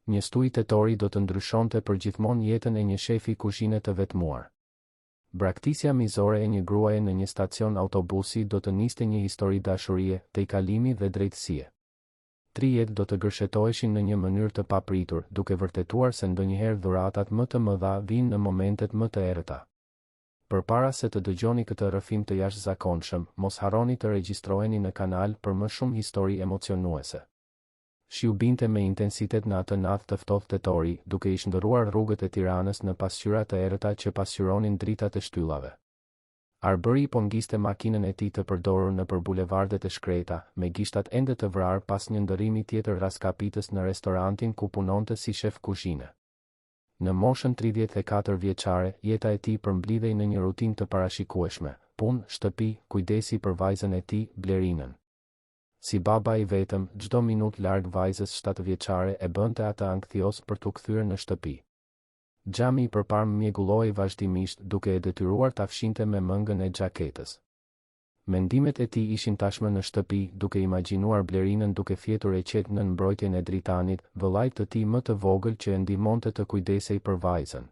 Një stuj tetori do të ndryshonte përgjithmonë jetën e një shefi kuzhine të vetmuar. Braktisja mizore e një gruaje në një stacion autobusi do të niste një histori dashurie, tejkalimi dhe drejtësie. 3 jetë do të gërshetoheshin në një mënyrë të papritur, duke vërtetuar se ndonjëherë dhuratat më të mëdha vijnë në momentet më të errëta. Përpara se të dëgjoni këtë rrëfim të jashtëzakonshëm, mos harroni të regjistroheni në kanal për më shumë histori emocionuese. Shiu binte me intensitet në atë natë të ftohtë tetori, duke i shndërruar rrugët e Tiranës në pasqyra të errëta që pasqyronin dritat e shtyllave. Arbery po ngiste makinën e tij të përdorur nëpër bulevardet e shkreta, me gishtat ende të vrarë pas një ndërrimi tjetër raskapitës në restorantin ku punonte si shef kuzhine. Në moshën 34 vjeçare, jeta e tij përmblidhej në një rutinë të parashikueshme: punë, shtëpi, kujdesi për vajzën e tij, Blerinën. Si baba i vetëm, çdo minutë larg vajzës 7 vjeçare e bënte atë ankthios për t'u kthyer në shtëpi. Xhami i përparm mjegullohej vazhdimisht, duke e detyruar ta fshinte me mëngën e xhaketës. Mendimet e tij ishin tashmë në shtëpi, duke imagjinuar Blerinën duke fjetur e qetë nën mbrojtjen e Dritanit, vëllait të tij më të vogël që e ndihmonte të kujdesej për vajzën.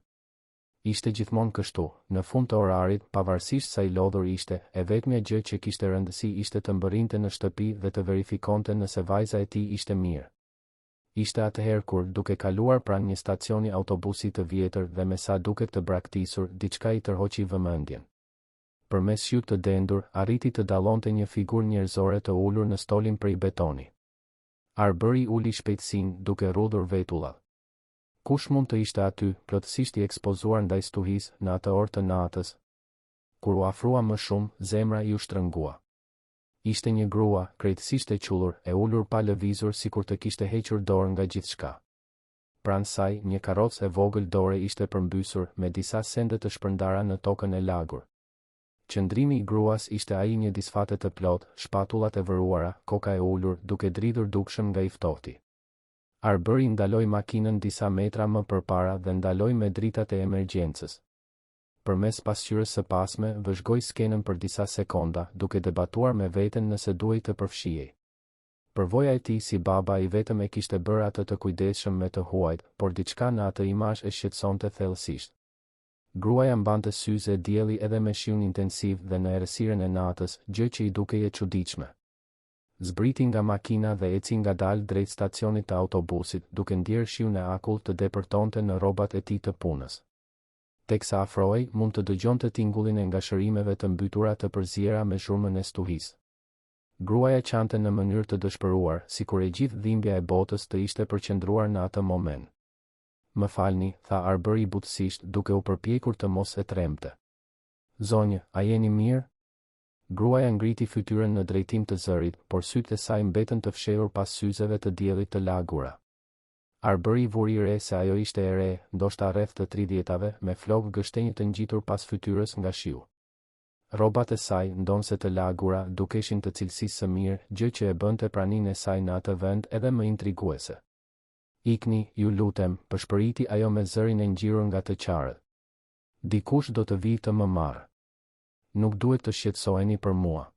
Ishte gjithmonë kështu, në fund të orarit, pavarësisht sa i lodhur ishte, e vetmja gjë që kishte rëndësi ishte të mbërrinte në shtëpi dhe të verifikonte nëse vajza e tij ishte mirë. Ishte atëherë kur, duke kaluar pranë një stacioni autobusi të vjetër dhe me sa duket të braktisur, diçka i tërhoqi vëmendjen. Përmes syut të dendur, arriti të dallonte një figurë njerëzore të ulur në stolin prej betoni. Arbery uli shpejtësinë, duke rrudhur vetullat. Kush mund të ishte aty, plotësisht i ekspozuar ndaj stuhisë, në atë orë të natës? Kur u afrua më shumë, zemra i u shtrëngua. Ishte një grua, krejtësisht e qullur, e ulur pa lëvizur sikur të kishte hequr dorë nga gjithçka. Pranë saj, një karrocë e vogël dore ishte përmbysur, me disa sende të shpërndara në tokën e lagur. Qëndrimi i gruas ishte ai një disfate të plot, shpatullat e vëruara, koka e ulur, duke dridhur dukshëm nga i ftohti. Arbery ndaloi makinën disa metra më përpara dhe ndaloi me dritat e emergjencës. Përmes pasqyrës së pasme, vëzhgoi skenën për disa sekonda, duke debatuar me veten nëse duhej të përfshihej. Përvoja e tij si baba i vetëm e kishte bërë atë të kujdesshëm me të huajt, por diçka në atë imazh e shqetësonte thellësisht. Gruaja mbante syze e dielli edhe me shiun intensiv dhe në errësirën e natës, gjë që i dukej e çuditshme. Zbriti nga makina dhe eci ngadalë drejt stacionit të autobusit, duke ndjerë shiun e akull të depërtonte në rrobat e tij të punës. Teksa afrohej, mund të dëgjonte tingullin e ngashërimeve të mbytura të përziera me zhurmën e stuhisë. Gruaja qante në mënyrë të dëshpëruar, sikur e gjithë dhimbja e botës të ishte përqendruar në atë moment. "Më falni," tha Arbery butësisht, duke u përpjekur të mos e tremte. "Zonjë, a jeni mirë?" Gruaja ngriti fytyrën në drejtim të zërit, por sytë e saj mbetën të fshehur pas syzeve të diellit të lagura. Arbery vuri re se ajo ishte e re, ndoshta rreth të 30-tave, me flokë gështenjë të ngjitur pas fytyrës nga shiu. Rrobat e saj, ndonse të lagura, dukeshin të cilësisë së mirë, gjë që e bënte praninë e saj në atë vend edhe më intriguese. "Ikni, ju lutem," përshpëriti ajo me zërin e ngjirur nga të qarët. "Dikush do të vijë të më marrë. Nuk duhet të shqetësoheni për mua."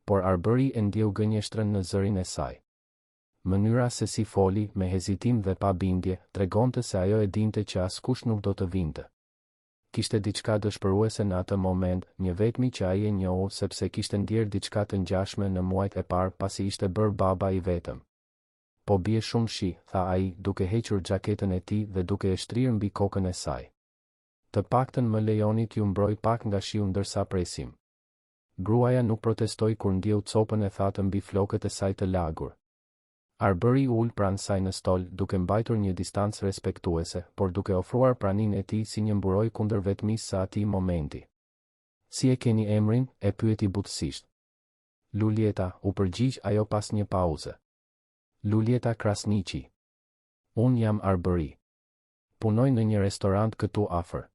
Por Arbery e ndjeu gënjeshtrën në zërin e saj. Mënyra se si foli, me hezitim dhe pa bindje, tregonte se ajo e dinte që askush nuk do të vinte. Kishte diçka dëshpëruese në atë moment, një vetmi që ai e njohu sepse kishte ndjerë diçka të ngjashme në muajt e parë pasi ishte bërë baba i vetëm. "Po bie shumë shi," tha ai, duke hequr xhaketën e tij dhe duke e shtrirë mbi kokën e saj. "Të paktën më lejoni t'ju mbroj pak nga shiu ndërsa presim." Gruaja nuk protestoi kur ndjeu copën e thatë mbi flokët e saj të lagur. Arbery ul pranë saj në stol, duke mbajtur një distancë respektuese, por duke ofruar praninë e tij si një mburoj kundër vetmisë së atij momenti. "Si e keni emrin?" e pyeti butësisht. "Lulieta," u përgjigj ajo pas një pauze. "Lulieta Krasniqi. Unë jam Arbery. Punoj në një restorant këtu afër.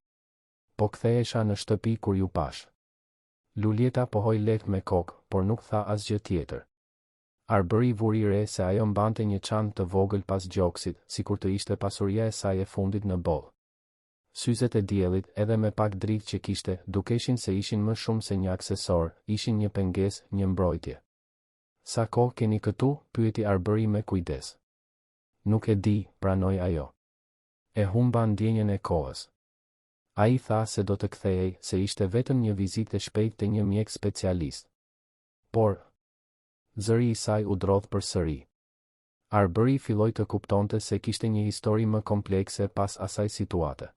Po kthehesha në shtëpi kur ju pash." Lulieta pohoi lehtë me kokë, por nuk tha asgjë tjetër. Arbery vuri re se ajo mbante një çantë të vogël pas gjoksit, sikur të ishte pasuria e saj e fundit në boll. Syzet e diellit, edhe me pak dritë që kishte, dukeshin se ishin më shumë se një aksesor, ishin një pengesë, një mbrojtje. "Sa kohë keni këtu?" pyeti Arbery me kujdes. Nuk e di, pranoi ajo. E humba ndjenjen e kohës. Ai tha se do të kthehej, se ishte vetëm një vizitë e shpejtë te një mjek specialist. Por zëri i saj u drodh përsëri. Arbery filloi të kuptonte se kishte një histori më komplekse pas asaj situate.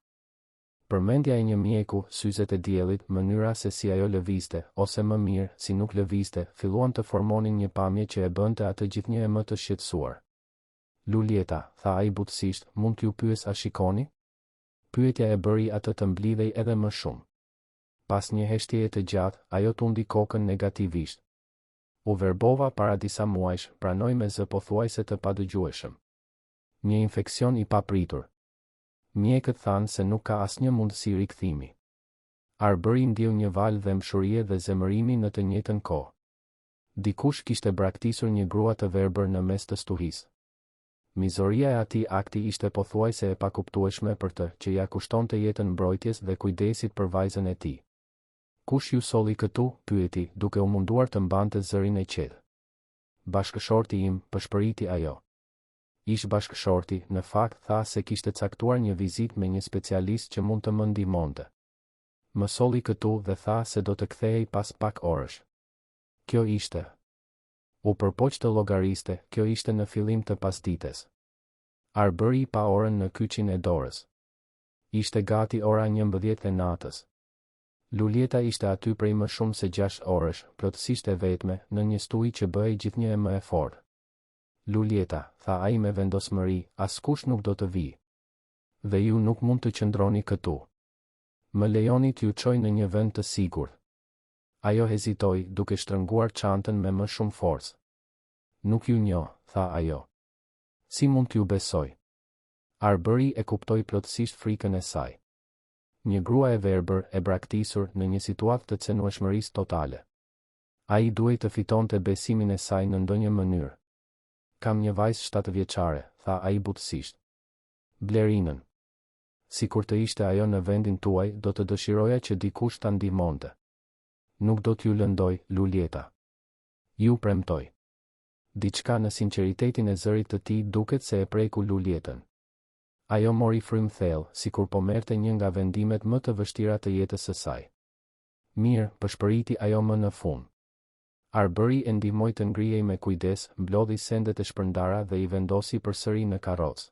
Përmendja e një mjeku, syzet e diellit, mënyra se si ajo lëvizte, ose më mirë, si nuk lëvizte, filluan të formonin një pamje që e bënte atë gjithnjë e më të shqetësuar. Lulieta, tha ai butësisht, mund t'ju pyes a shikoni? Pyetja e bëri atë të mblidhej edhe më shumë. Pas një heshtjeje të gjatë, ajo tundi kokën negativisht. U verbova para disa muajsh, pranoi me zë pothuajse të padëgjueshëm. Një infeksion i papritur. Mjekët thanë se nuk ka asnjë mundësi rikthimi. Arbery ndjeu një valë dëmshurie dhe zemërimi në të njëjtën kohë. Dikush kishte braktisur një grua të verbër në mes të stuhisë. Mizoria e atij akti ishte pothuajse e pakuptueshme për të, që ja kushtonte jetën mbrojtjes dhe kujdesit për vajzën e tij. Kush ju solli këtu? Pyeti, duke u munduar të mbante zërin e qetë. Bashkëshorti im, pëshpëriti ajo. Ish bashkëshorti, në fakt tha se kishte caktuar një vizitë me një specialist që mund të më ndihmonte. Më solli këtu dhe tha se do të kthehej pas pak orësh. Kjo ishte. U përpoq të llogariste, kjo ishte në fillim të pasdites. Arbery pa orën në kyçin e dorës. Ishte gati ora 11 e natës. Lulieta ishte aty prej më shumë se 6 orësh, plotësisht e vetme, në një stuhi që bëhej gjithnjë e më e fortë. Lulieta, tha ai me vendosmëri, askush nuk do të vijë. Dhe ju nuk mund të qëndroni këtu. Më lejoni t'ju çoj në një vend të sigurt. Ajo hezitoi, duke shtrënguar çantën me më shumë forcë. Nuk ju njoh, tha ajo. Si mund t'ju besoj? Arbery e kuptoi plotësisht frikën e saj. Një grua e verbër, e braktisur, në një situatë të cenueshmërisë totale. Ai duhej të fitonte besimin e saj në ndonjë mënyrë. Kam një vajzë 7 vjeçare, tha ai butësisht. Blerinën. Sikur të ishte ajo në vendin tuaj, do të dëshiroja që dikush ta ndihmonte. Nuk do t'ju lëndoj, Lulieta. Ju premtoj. Diçka në sinqeritetin e zërit të tij duket se e preku Lulietën. Ajo mori frym thellë, sikur po merrte një nga vendimet më të vështira të jetës së saj. Mirë, pëshpëriti ajo më në fund. Arbery e ndihmoi të ngrihej me kujdes, mblodhi sendet e shpërndara dhe i vendosi përsëri në karrocë.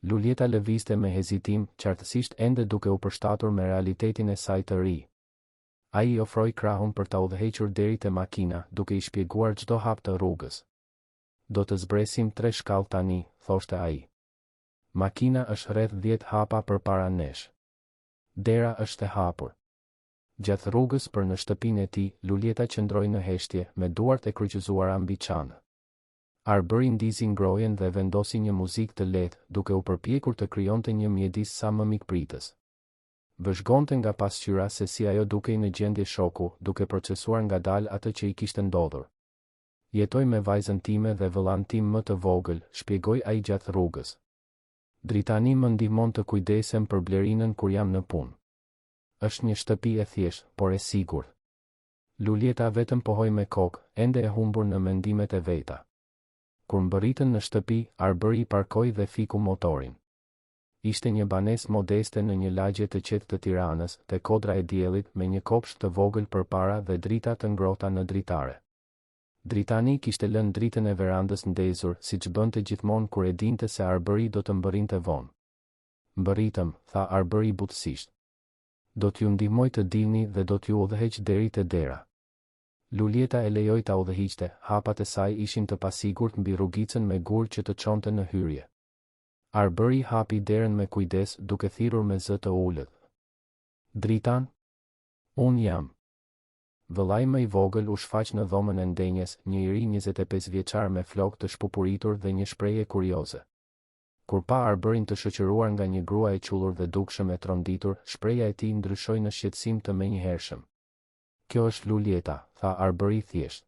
Lulieta lëvizte me hezitim, qartësisht ende duke u përshtatur me realitetin e saj të ri. Ai i ofroi krahun për ta udhëhequr deri te makina, duke i shpjeguar çdo hap të rrugës. Do të zbresim 3 shkallë tani, thoshte ai. Makina është rreth 10 hapa përpara nesh. Dera është e hapur. Gjatë rrugës për në shtëpinë e tij, Lulieta qëndroi në heshtje, me duart e kryqëzuara mbi çanë. Arbery ndizi ngrohjen dhe vendosi një muzikë të lehtë, duke u përpjekur të krijonte një mjedis sa më mikpritës. Vëzhgonte nga pasqyra se si ajo dukej në gjendje shoku, duke procesuar ngadalë atë që i kishte ndodhur. Jetoj me vajzën time dhe vëllain tim më të vogël, shpjegoi ai gjatë rrugës. Dritani më ndihmon të kujdesem për Blerinën kur jam në punë. Është një shtëpi e thjeshtë, por e sigurt. Lulieta vetëm pohoi me kokë, ende e humbur në mendimet e veta. Kur mbërritën në shtëpi, Arbery parkoi dhe fiku motorin. Ishte një banesë modeste në një lagje të qetë të Tiranës, te kodra e diellit, me një kopsht të vogël përpara dhe drita të ngrohta në dritare. Dritani kishte lënë dritën e verandës ndezur, siç bënte gjithmonë kur e dinte se Arbery do të mbërrinte vonë. Mbërritëm, tha Arbery butësisht. Do t'ju ndihmoj të dilni dhe do t'ju udhëheq deri te dera. Lulieta e lejoi ta udhëhiqte, hapat e saj ishin të pasigurt mbi rrugicën me gur që të çonte në hyrje. Arbery hapi derën me kujdes, duke thirrur me zë të ulët. Dritan? Unë jam. Vëllai më i vogël u shfaq në dhomën e ndenjes, një i ri 25 vjeçar me flokë të shpupuritur dhe një shprehje kurioze. Kur pa Arberin të shoqëruar nga një grua e qullur dhe dukshëm e tronditur, shprehja e tij ndryshoi në shqetësim të menjëhershëm. Kjo është Lulieta, tha Arbery thjesht.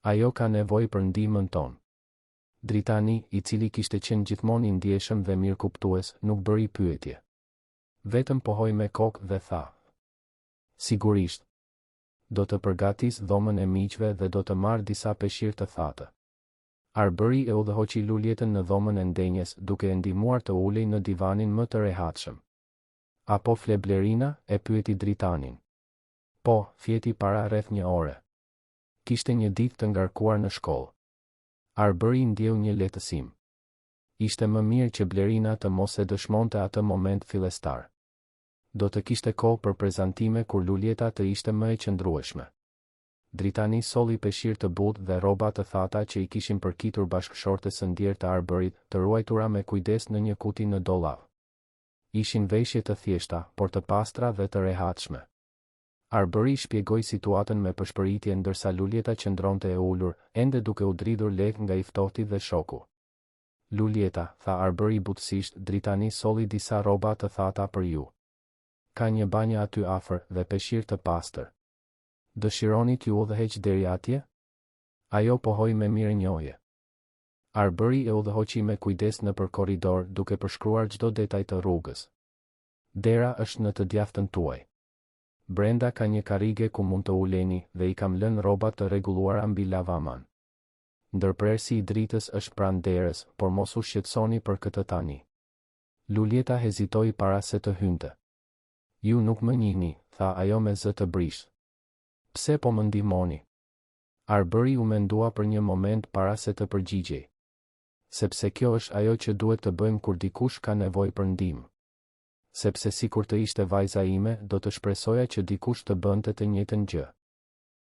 Ajo ka nevojë për ndihmën tonë. Dritani, i cili kishte qenë gjithmonë i ndjeshëm dhe mirëkuptues, nuk bëri pyetje. Vetëm pohoi me kokë dhe tha: Sigurisht. Do të përgatis dhomën e miqve dhe do të marr disa peshqir të thata. Arbëri e udhëhoqi Luljetën në dhomën e ndenjes duke e ndihmuar të ulej në divanin më të rehatshëm. Apo fle Blerina, e pyeti dritanin. Po, fjeti para rreth 1 ore. Kishte një ditë të ngarkuar në shkollë. Arbëri ndjeu një lehtësim. Ishte më mirë që Blerina të mos e dëshmonte atë moment fillestar. Do të kishte kohë për prezantime kur Luljeta të ishte më e qëndrueshme. Dritani solli peshqir të butë dhe rroba të thata që i kishin përkitur bashkëshortes së ndjerë të Arbërit, të ruajtura me kujdes në një kuti në dollap. Ishin veshje të thjeshta, por të pastra dhe të rehatshme. Arbëri shpjegoi situatën me përshpëritje ndërsa Luljeta qëndronte e ulur, ende duke u dridhur lehtë nga i ftohti dhe shoku. Luljeta, tha Arbëri butësisht, Dritani solli disa rroba të thata për ju. Ka një banjë aty afër dhe peshqir të pastër. Dëshironi t'ju udhëheq deri atje? Ajo pohoi me mirënjohje. Arbëri e udhëhoqi me kujdes nëpër korridor duke përshkruar çdo detaj të rrugës. Dera është në të djathtën tuaj. Brenda ka një karrige ku mund të uleni dhe i kam lënë rrobat të rregulluara mbi lavaman. Ndërprerësi i dritës është pranë derës, por mos u shqetësoni për këtë tani. Luljeta hezitoi para se të hynte. Ju nuk më njihni, tha ajo me zë të brishtë. Pse po më ndihmoni? Arbëri u mendua për një moment para se të përgjigjej. Sepse kjo është ajo që duhet të bëjmë kur dikush ka nevojë për ndihmë. Sepse sikur të ishte vajza ime, do të shpresoja që dikush të bënte të njëjtën gjë.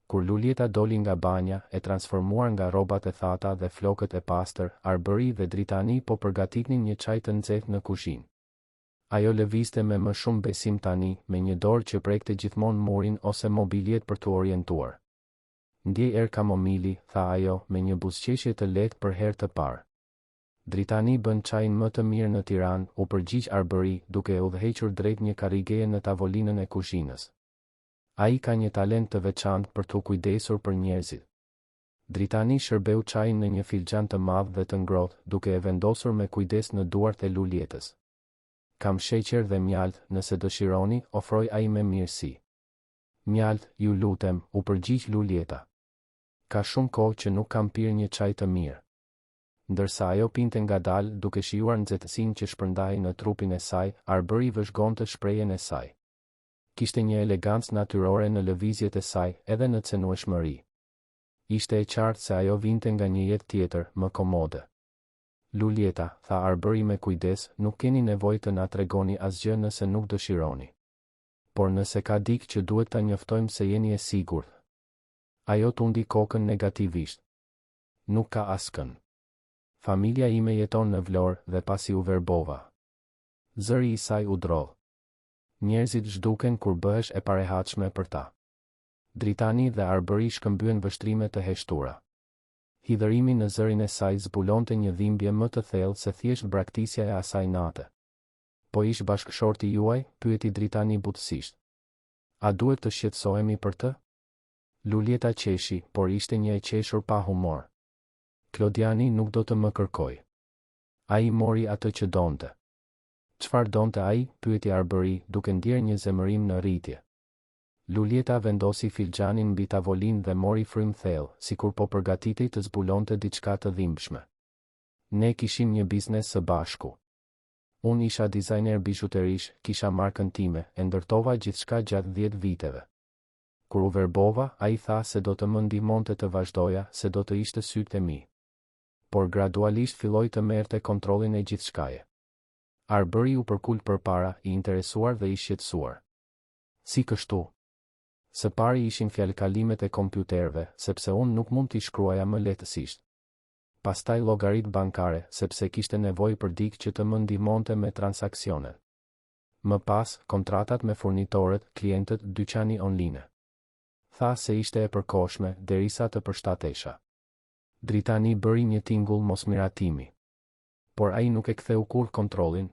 Kur Luljeta doli nga banja, e transformuar nga rrobat e thata dhe flokët e pastër, Arbëri dhe Dritani po përgatitnin një çaj të nxehtë në kuzhinë. Ajo lëvizte me më shumë besim tani, me një dorë që prekte gjithmonë murin ose mobiljet për të orientuar. Ndjej erë kamomili, tha ajo, me një buzëqeshje të lehtë për herë të parë. Dritani bën çajin më të mirë në Tiranë, u përgjigj Arbëri, duke e udhëhequr drejt një karrigeje në tavolinën e kuzhinës. Ai ka një talent të veçantë për t'u kujdesur për njerëzit. Dritani shërbeu çajin në një filxhan të madh dhe të ngrohtë, duke e vendosur me kujdes në duart e Luljetës. Kam sheqer dhe mjalt, nëse dëshironi, ofroi ai me mirësi. Mjalt, ju lutem, u përgjigj Luljeta. Ka shumë kohë që nuk kam pirë një çaj të mirë. Ndërsa ajo pinte ngadalë duke shijuar nxehtësinë që shpërndahej në trupin e saj, Arbëri vëzhgonte shprehjen e saj. Kishte një elegancë natyrore në lëvizjet e saj, edhe në cenueshmëri. Ishte e qartë se ajo vinte nga një jetë tjetër, më komode. Luljeta, tha Arbëri me kujdes, nuk keni nevojë të na tregoni asgjë nëse nuk dëshironi. Por nëse ka dikë që duhet ta njoftojmë se jeni e sigurt. Ajo tundi kokën negativisht. Nuk ka askën. Familja ime jeton në Vlorë dhe pasi u verbova. Zëri i saj u drodh. Njerëzit zhduken kur bëhesh e parehatshme për ta. Dritani dhe Arbëri shkëmbyen vështrime të heshtura. Hidhërimi në zërin e saj zbulonte një dhimbje më të thellë se thjesht braktisja e asaj nate. Po ish bashkëshorti juaj, pyeti Dritani butësisht. A duhet të shqetësohemi për të? Luljeta qeshi, por ishte një e qeshur pa humor. Klodiani nuk do të më kërkoj. Ai mori atë që donte. Çfarë donte ai? Pyeti Arbëri, duke ndjer një zemërim në rritje. Luljeta vendosi filxhanin mbi tavolinë dhe mori frym thellë, sikur po përgatitej të zbulonte diçka të dhimbshme. Ne kishim një biznes së bashku. Unë isha dizajner bizhuterish, kisha markën time, e ndërtova gjithçka gjatë 10 viteve. Kur u verbova, ai tha se do të më ndihmonte të vazhdoja, se do të ishte sytë e mi. Por gradualisht filloi të merrte kontrollin e gjithçkaje. Arbëri u përkul përpara, i interesuar dhe i shqetësuar. Si kështu? Së pari ishin fjalëkalimet e kompjuterëve, sepse unë nuk mund t'i shkruaja më lehtësisht. Pastaj llogaritë bankare, sepse kishte nevojë për dikë që të më ndihmonte me transaksionet. Më pas, kontratat me furnitorët, klientët, dyqani online. Tha se ishte e përkohshme, derisa të përshtatesha. Dritani bëri një tingull mosmiratimi. Por ai nuk e ktheu kurrë kontrollin.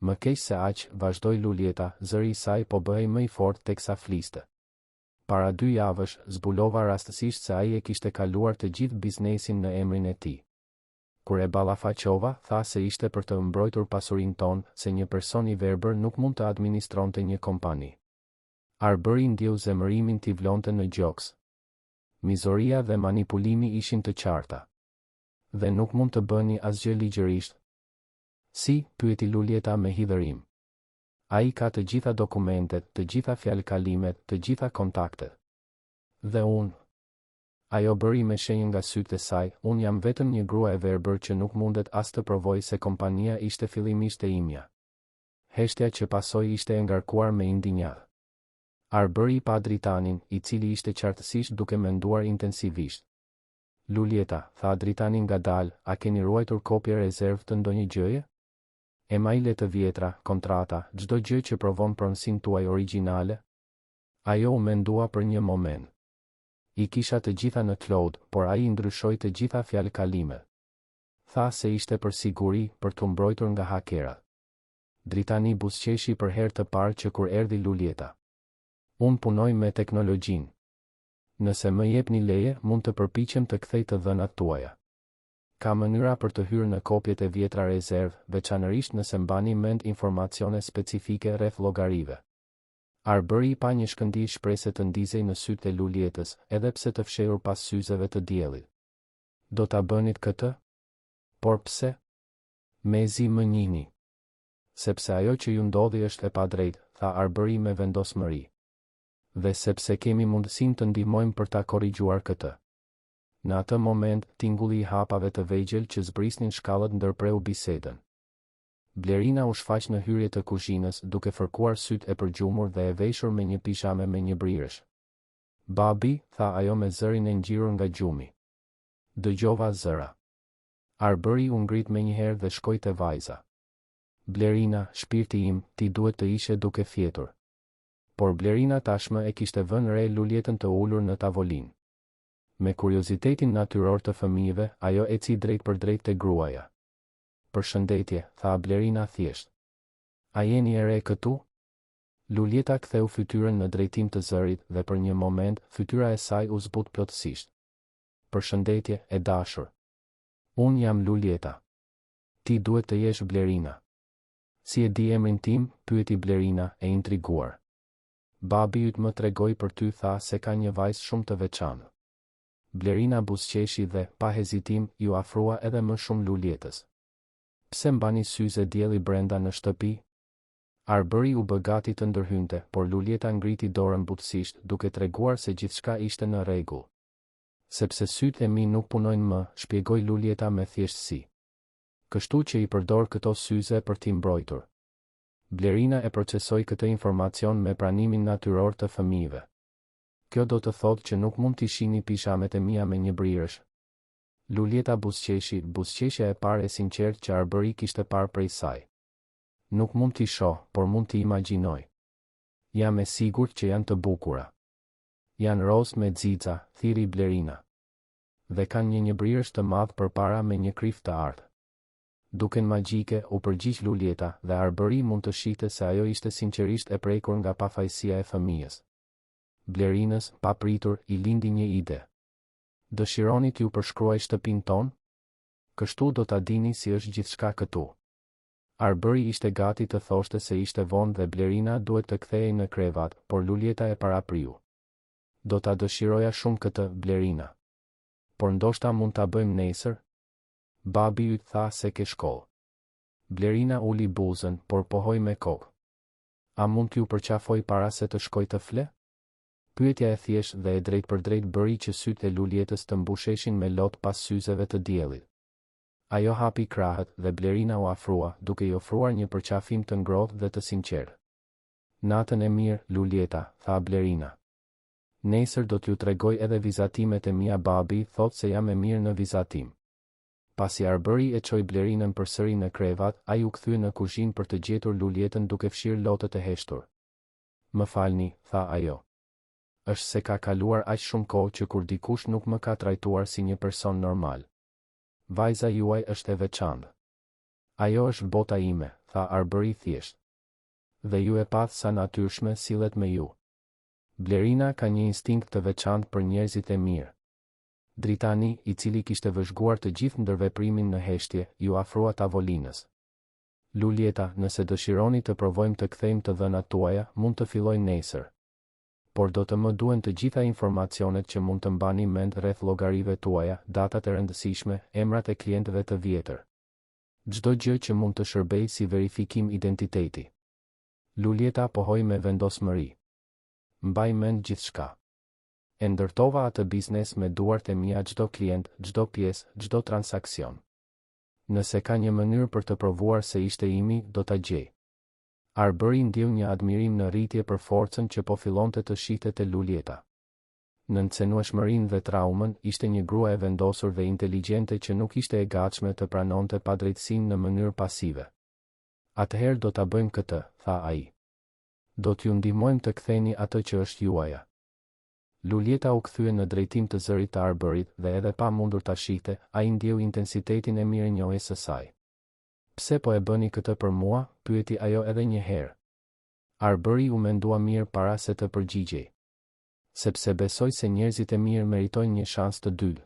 Më keq se aq, vazhdoi Luljeta, zëri i saj po bëhej më i fortë teksa fliste. Para 2 javësh, zbulova rastësisht se ai e kishte kaluar të gjithë biznesin në emrin e tij. Kur e ballafaqova, tha se ishte për të mbrojtur pasurinë tonë, se një person i verbër nuk mund të administronte një kompani. Arbëri ndjeu zemërimin t'i vlonte në gjoks. Mizoria dhe manipulimi ishin të qarta. Dhe nuk mund të bëni asgjë ligjërisht. Si, pyeti Lulieta me hidhërim. Ai ka të gjitha dokumentet, të gjitha fjalëkalimet, të gjitha kontaktet. Dhe unë. Ajo bëri me shenjë nga sytë e saj, unë jam vetëm një grua e verbër që nuk mundet as të provoj se kompania ishte fillimisht e imja. Heshtja që pasoi ishte e ngarkuar me indinjadh. Arbëri pa Dritanin, i cili ishte qartësisht duke menduar intensivisht. Lulieta, tha Dritani ngadalë, a keni ruajtur kopje rezervë të ndonjë gjëje? Emaile të vjetra, kontrata, çdo gjë që provon pronësinë tuaj origjinale? Ajo u mendua për një moment. I kisha të gjitha në cloud, por ai ndryshoi të gjitha fjalëkalimet. Tha se ishte për siguri, për të mbrojtur nga hakerat. Dritani buzëqeshi për herë të parë që kur erdhi Lulieta. Unë punoj me teknologjinë. Nëse më jepni leje, mund të përpiqem të kthej të dhënat tuaja. Ka mënyra për të hyrë në kopjet e vjetra rezervë, veçanërisht nëse mbani mend informacione specifike rreth llogarive. Arbëri pa një shkëndij shprese të ndizej në sytë e Lulietës, edhe pse të fshehur pas syzeve të diellit. Do ta bënit këtë? Por pse? Mezi më njihni. Sepse ajo që ju ndodhi është e padrejtë, tha Arbëri me vendosmëri. Dhe sepse kemi mundësinë të ndihmojmë për ta korrigjuar këtë. Në atë moment, tingulli i hapave të vegjël që zbrisnin shkallët ndërpreu bisedën. Blerina u shfaq në hyrje të kuzhinës, duke fërkuar sytë e përgjumur dhe e veshur me një pishame me një brirësh. Babi, tha ajo me zërin e ngjirur nga gjumi. Dëgjova zëra. Arbëri u ngrit menjëherë dhe shkoi te vajza. Blerina, shpirti im, ti duhet të ishe duke fjetur. Por Blerina tashmë e kishte vënë re Lulietën të ulur në tavolinë. Me kuriozitetin natyror të fëmijëve, ajo eci drejt për drejt te gruaja. Përshëndetje, tha Blerina thjesht. A jeni e re këtu? Lulieta ktheu fytyrën në drejtim të zërit dhe për një moment, fytyra e saj u zbut plotësisht. Përshëndetje, e dashur. Unë jam Lulieta. Ti duhet të jesh Blerina. Si e di emrin tim, pyeti Blerina, e intriguar. Babi yt më tregoi për ty, tha se ka një vajzë shumë të veçantë. Blerina buzëqeshi dhe, pa hezitim, ju afrua edhe më shumë Lulietës. Pse mbani syze dielli brenda në shtëpi? Arbëri u bë gati të ndërhynte, por Lulieta ngriti dorën butësisht, duke treguar se gjithçka ishte në rregull. Sepse sytë e mi nuk punojnë më, shpjegoi Lulieta me thjeshtësi. Kështu që i përdor këto syze për t'i mbrojtur. Blerina e procesoi këtë informacion me pranimin natyror të fëmijëve. Kjo do të thotë që nuk mund t'i shihni pishamet e mia me një brirësh. Lulieta buzëqeshja e parë e sinqertë që Arbëri kishte parë prej saj. Nuk mund t'i shoh, por mund t'i imagjinoj. Jam e sigurt që janë të bukura. Janë roz me xixa, thiri Blerina. Dhe kanë një brirësh të madh përpara me një krif të artë. Duken magjike, u përgjigj Lulieta, dhe Arbëri mund të shihte se ajo ishte sinqerisht e prekur nga pafajësia e fëmijës. Blerinës, pa pritur, i lindi një ide. Dëshironi t'ju përshkruaj shtëpinë tonë? Kështu do ta dini si është gjithçka këtu. Arbëri ishte gati të thoshte se ishte vonë dhe Blerina duhet të kthehej në krevat, por Lulieta e parapriu. Do ta dëshiroja shumë këtë, Blerina. Por ndoshta mund ta bëjmë nesër? Babi yt tha se ke shkollë. Blerina uli buzën, por pohoi me kokë. A mund t'ju përqafoj para se të shkoj të fle? Pyetja e thjeshtë dhe e drejt për drejt bëri që sytë e Lulietës të mbusheshin me lot pas syzeve të diellit. Ajo hapi krahët dhe Blerina u afrua, duke i ofruar një përqafim të ngrohtë dhe të sinqertë. Natën e mirë, Lulieta, tha Blerina. Nesër do t'ju tregoj edhe vizatimet e mia, babi thot se jam e mirë në vizatim. Pasi Arbëri e çoi Blerinën përsëri në krevat, ai u kthye në kuzhinë për të gjetur Lulietën duke fshirë lotët e heshtur. Më falni, tha ajo. Është se ka kaluar aq shumë kohë që kur dikush nuk më ka trajtuar si një person normal. Vajza juaj është e veçantë. Ajo është bota ime, tha Arbëri thjesht. Dhe ju e path sa natyrshme sillet me ju. Blerina ka një instinkt të veçantë për njerëzit e mirë. Dritani, i cili kishte vëzhguar të gjithë ndërveprimin në heshtje, ju afrua tavolinës. Lulieta, nëse dëshironi të provojmë të kthejmë të dhënat tuaja, mund të filloj nesër. por do të më duen të gjitha informacionet që mund të mbani mend rreth llogarive tuaja, datat e rëndësishme, emrat e klientëve të vjetër. Çdo gjë që mund të shërbejë si verifikim identiteti. Lulieta pohoi me vendosmëri. Mbaj mend gjithçka. E ndërtova atë biznes me duart e mia, çdo klient, çdo pjesë, çdo transakcion. Nëse ka një mënyrë për të provuar se ishte imi, do ta gjej. Arbery ndjeu një admirim në rritje për forcën që po fillonte të shihte te Lulieta. Në ncenueshmërinë dhe traumën, ishte një grua e vendosur dhe inteligjente që nuk ishte e gatshme të pranonte padrejtësinë në mënyrë pasive. Atëherë do ta bëjmë këtë, tha ai. Do t'ju ndihmojmë të ktheni atë që është juaja. Lulieta u kthye në drejtim të zërit të Arberyt dhe edhe pa mundur ta shihte, ai ndjeu intensitetin e mirënjohjes së saj. Pse po e bëni këtë për mua? Pyeti ajo edhe një herë. Arbery u mendua mirë para se të përgjigjej. Sepse besoj se njerëzit e mirë meritojnë një shans të dytë.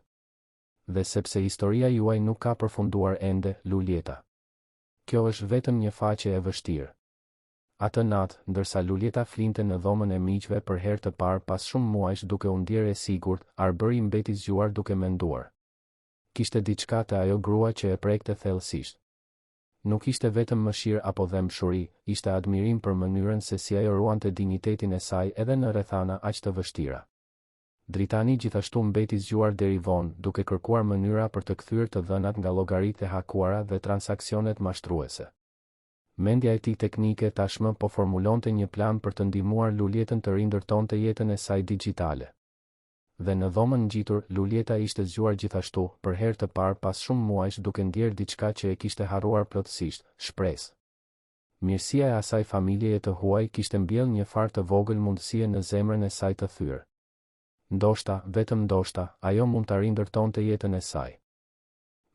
Dhe sepse historia juaj nuk ka përfunduar ende, Lulieta. Kjo është vetëm një faqe e vështirë. Atë natë, ndërsa Lulieta flinte në dhomën e miqve për herë të parë pas shumë muajsh duke u ndjerë e sigurt, Arbery mbeti zgjuar duke menduar. Kishte diçka te ajo grua që e prekte thellësisht. Nuk ishte vetëm mëshirë apo dëmshuri, ishte admirim për mënyrën se si ajo ruante dinjitetin e saj edhe në rrethana aq të vështira. Dritani gjithashtu mbeti zgjuar deri vonë, duke kërkuar mënyra për të kthyer të dhënat nga llogaritë e hakuara dhe transaksionet mashtruese. Mendja e tij teknike tashmë po formulonte një plan për të ndihmuar Lulietën të rindërtonte jetën e saj digjitale. Dhe në dhomën ngjitur, Lulieta ishte zgjuar gjithashtu, për herë të parë pas shumë muajsh duke ndjerë diçka që e kishte harruar plotësisht, shpresë. Mirësia e asaj familjeje të huaj kishte mbjellë një farë të vogël mundësie në zemrën e saj të thyrë. Ndoshta, vetëm ndoshta, ajo mund ta rindërtonte jetën e saj.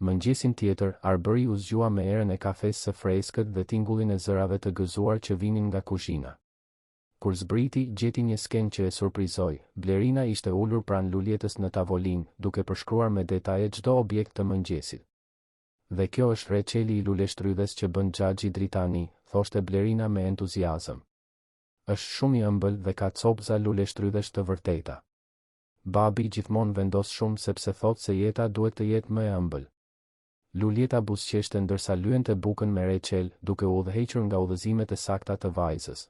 Mëngjesin tjetër, Arbery u zgjua me erën e kafes së freskët dhe tingullin e zërave të gëzuar që vinin nga kuzhina. Kur zbriti, gjeti një skenë që e surprizoi. Blerina ishte ulur pranë Lulietës në tavolinë, duke përshkruar me detaje çdo objekt të mëngjesit. Dhe kjo është reçeli i luleshtrydhes që bën xhaxhi Dritani, thoshte Blerina me entuziazëm. Është shumë i ëmbël dhe ka copëza luleshtrydhesh të vërteta. Babi gjithmonë vendos shumë sepse thotë se jeta duhet të jetë më e ëmbël. Lulieta buzëqeshte ndërsa lyente bukën me reçel, duke u udhëhequr nga udhëzimet e sakta të vajzës.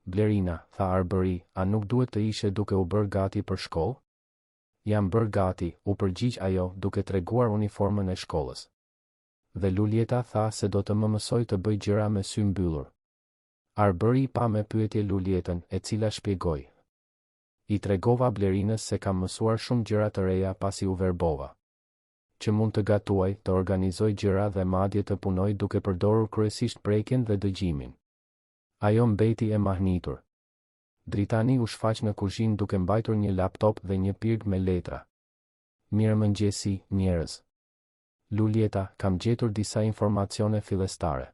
Blerina, tha Arbery, a nuk duhet të ishe duke u bërë gati për shkollë? Jam bërë gati, u përgjigj ajo, duke treguar uniformën e shkollës. Dhe Lulieta tha se do të më mësoj të bëj gjëra me sy mbyllur. Arbery pa me pyetje Lulietën, e cila shpjegoi. I tregova Blerinës se kam mësuar shumë gjëra të reja pasi u verbova. Që mund të gatuaj, të organizoj gjëra dhe madje të punoj duke përdorur kryesisht prekjen dhe dëgjimin. Ajo mbeti e mahnitur. Dritani u shfaq në kuzhinë duke mbajtur një laptop dhe një pirg me letra. Mirëmëngjesi, njerëz. Lulieta, kam gjetur disa informacione fillestare.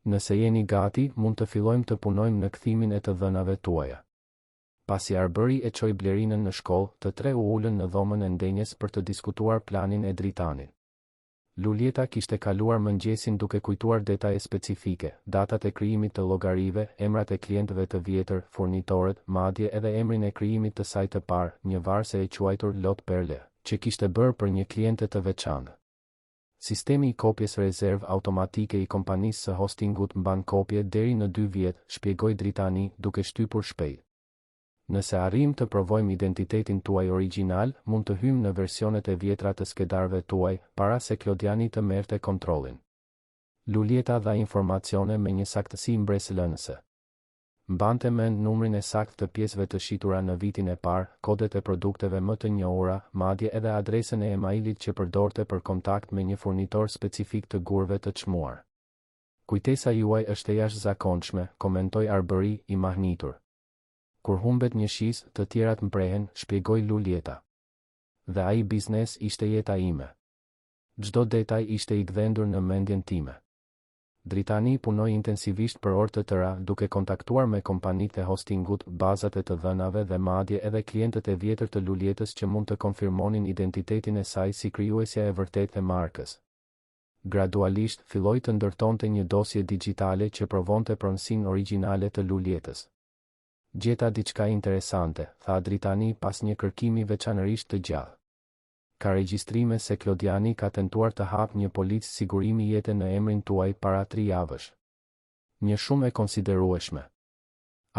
Nëse jeni gati, mund të fillojmë të punojmë në kthimin e të dhënave tuaja. Pasi Arbery e çoi Blerinën në shkollë, të tre u ulën në dhomën e ndenjes për të diskutuar planin e Dritanit. Lulieta kishte kaluar mëngjesin duke kujtuar detaje specifike, datat e krijimit të llogarive, emrat e klientëve të vjetër, furnitorët, madje edhe emrin e krijimit të saj të parë, një varse e quajtur Lot Perle, që kishte bërë për një kliente të veçantë. Sistemi i kopjes rezervë automatike i kompanisë së hostingut mban kopje deri në 2 vjet, shpjegoi Dritani, duke shtypur shpejt. Nëse arrim të provojmë identitetin tuaj origjinal, mund të hymë në versionet e vjetra të skedarëve tuaj, para se Klodiani të merrte kontrollin. Lulieta dha informacione me një saktësi mbresëlënëse. Mbante mend numrin e saktë të pjesëve të shitura në vitin e parë, kodet e produkteve më të njohura, madje edhe adresën e emailit që përdorte për kontakt me një furnitor specifik të gurëve të çmuar. Kujtesa juaj është e jashtëzakonshme, komentoi Arbery i mahnitur. Kur humbet një shisë, të tjerat mprehen, shpjegoi Lulieta. Dhe ai biznes ishte jeta ime. Çdo detaj ishte i gdhendur në mendjen time. Dritani punoi intensivisht për orë të tëra, duke kontaktuar me kompanitë e hostingut, bazat e të dhënave dhe madje edhe klientët e vjetër të Lulietës që mund të konfirmonin identitetin e saj si krijuesja e vërtetë e markës. Gradualisht filloi të ndërtonte një dosje digjitale që provonte pronësinë origjinale të Lulietës. Gjeta diçka interesante, tha Dritani pas një kërkimi veçanërisht të gjallë. Ka regjistrime se Klodiani ka tentuar të hapë një policë sigurimi jete në emrin tuaj para 3 javësh. Një shumë e konsiderueshme.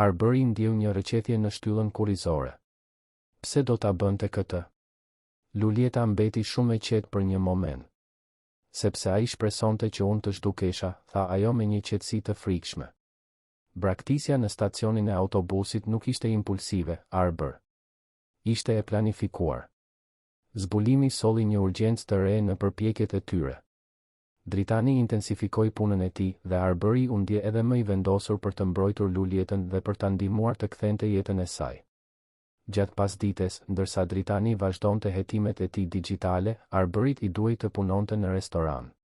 Arbery ndjeu një rëqethje në shtyllën kurrizore. Pse do ta bënte këtë? Lulieta mbeti shumë e qetë për një moment. Sepse ai shpresonte që unë të zhdukesha, tha ajo me një qetësi të frikshme. Braktisja në stacionin e autobusit nuk ishte impulsive, Arber. Ishte e planifikuar. Zbulimi solli një urgjencë të re në përpjekjet e tyre. Dritani intensifikoi punën e tij dhe Arberi u ndje edhe më i vendosur për të mbrojtur Lulietën dhe për ta ndihmuar të kthente jetën e saj. Gjatë pasdites, ndërsa Dritani vazhdonte hetimet e tij digjitale, Arberit i duhej të punonte në restoran.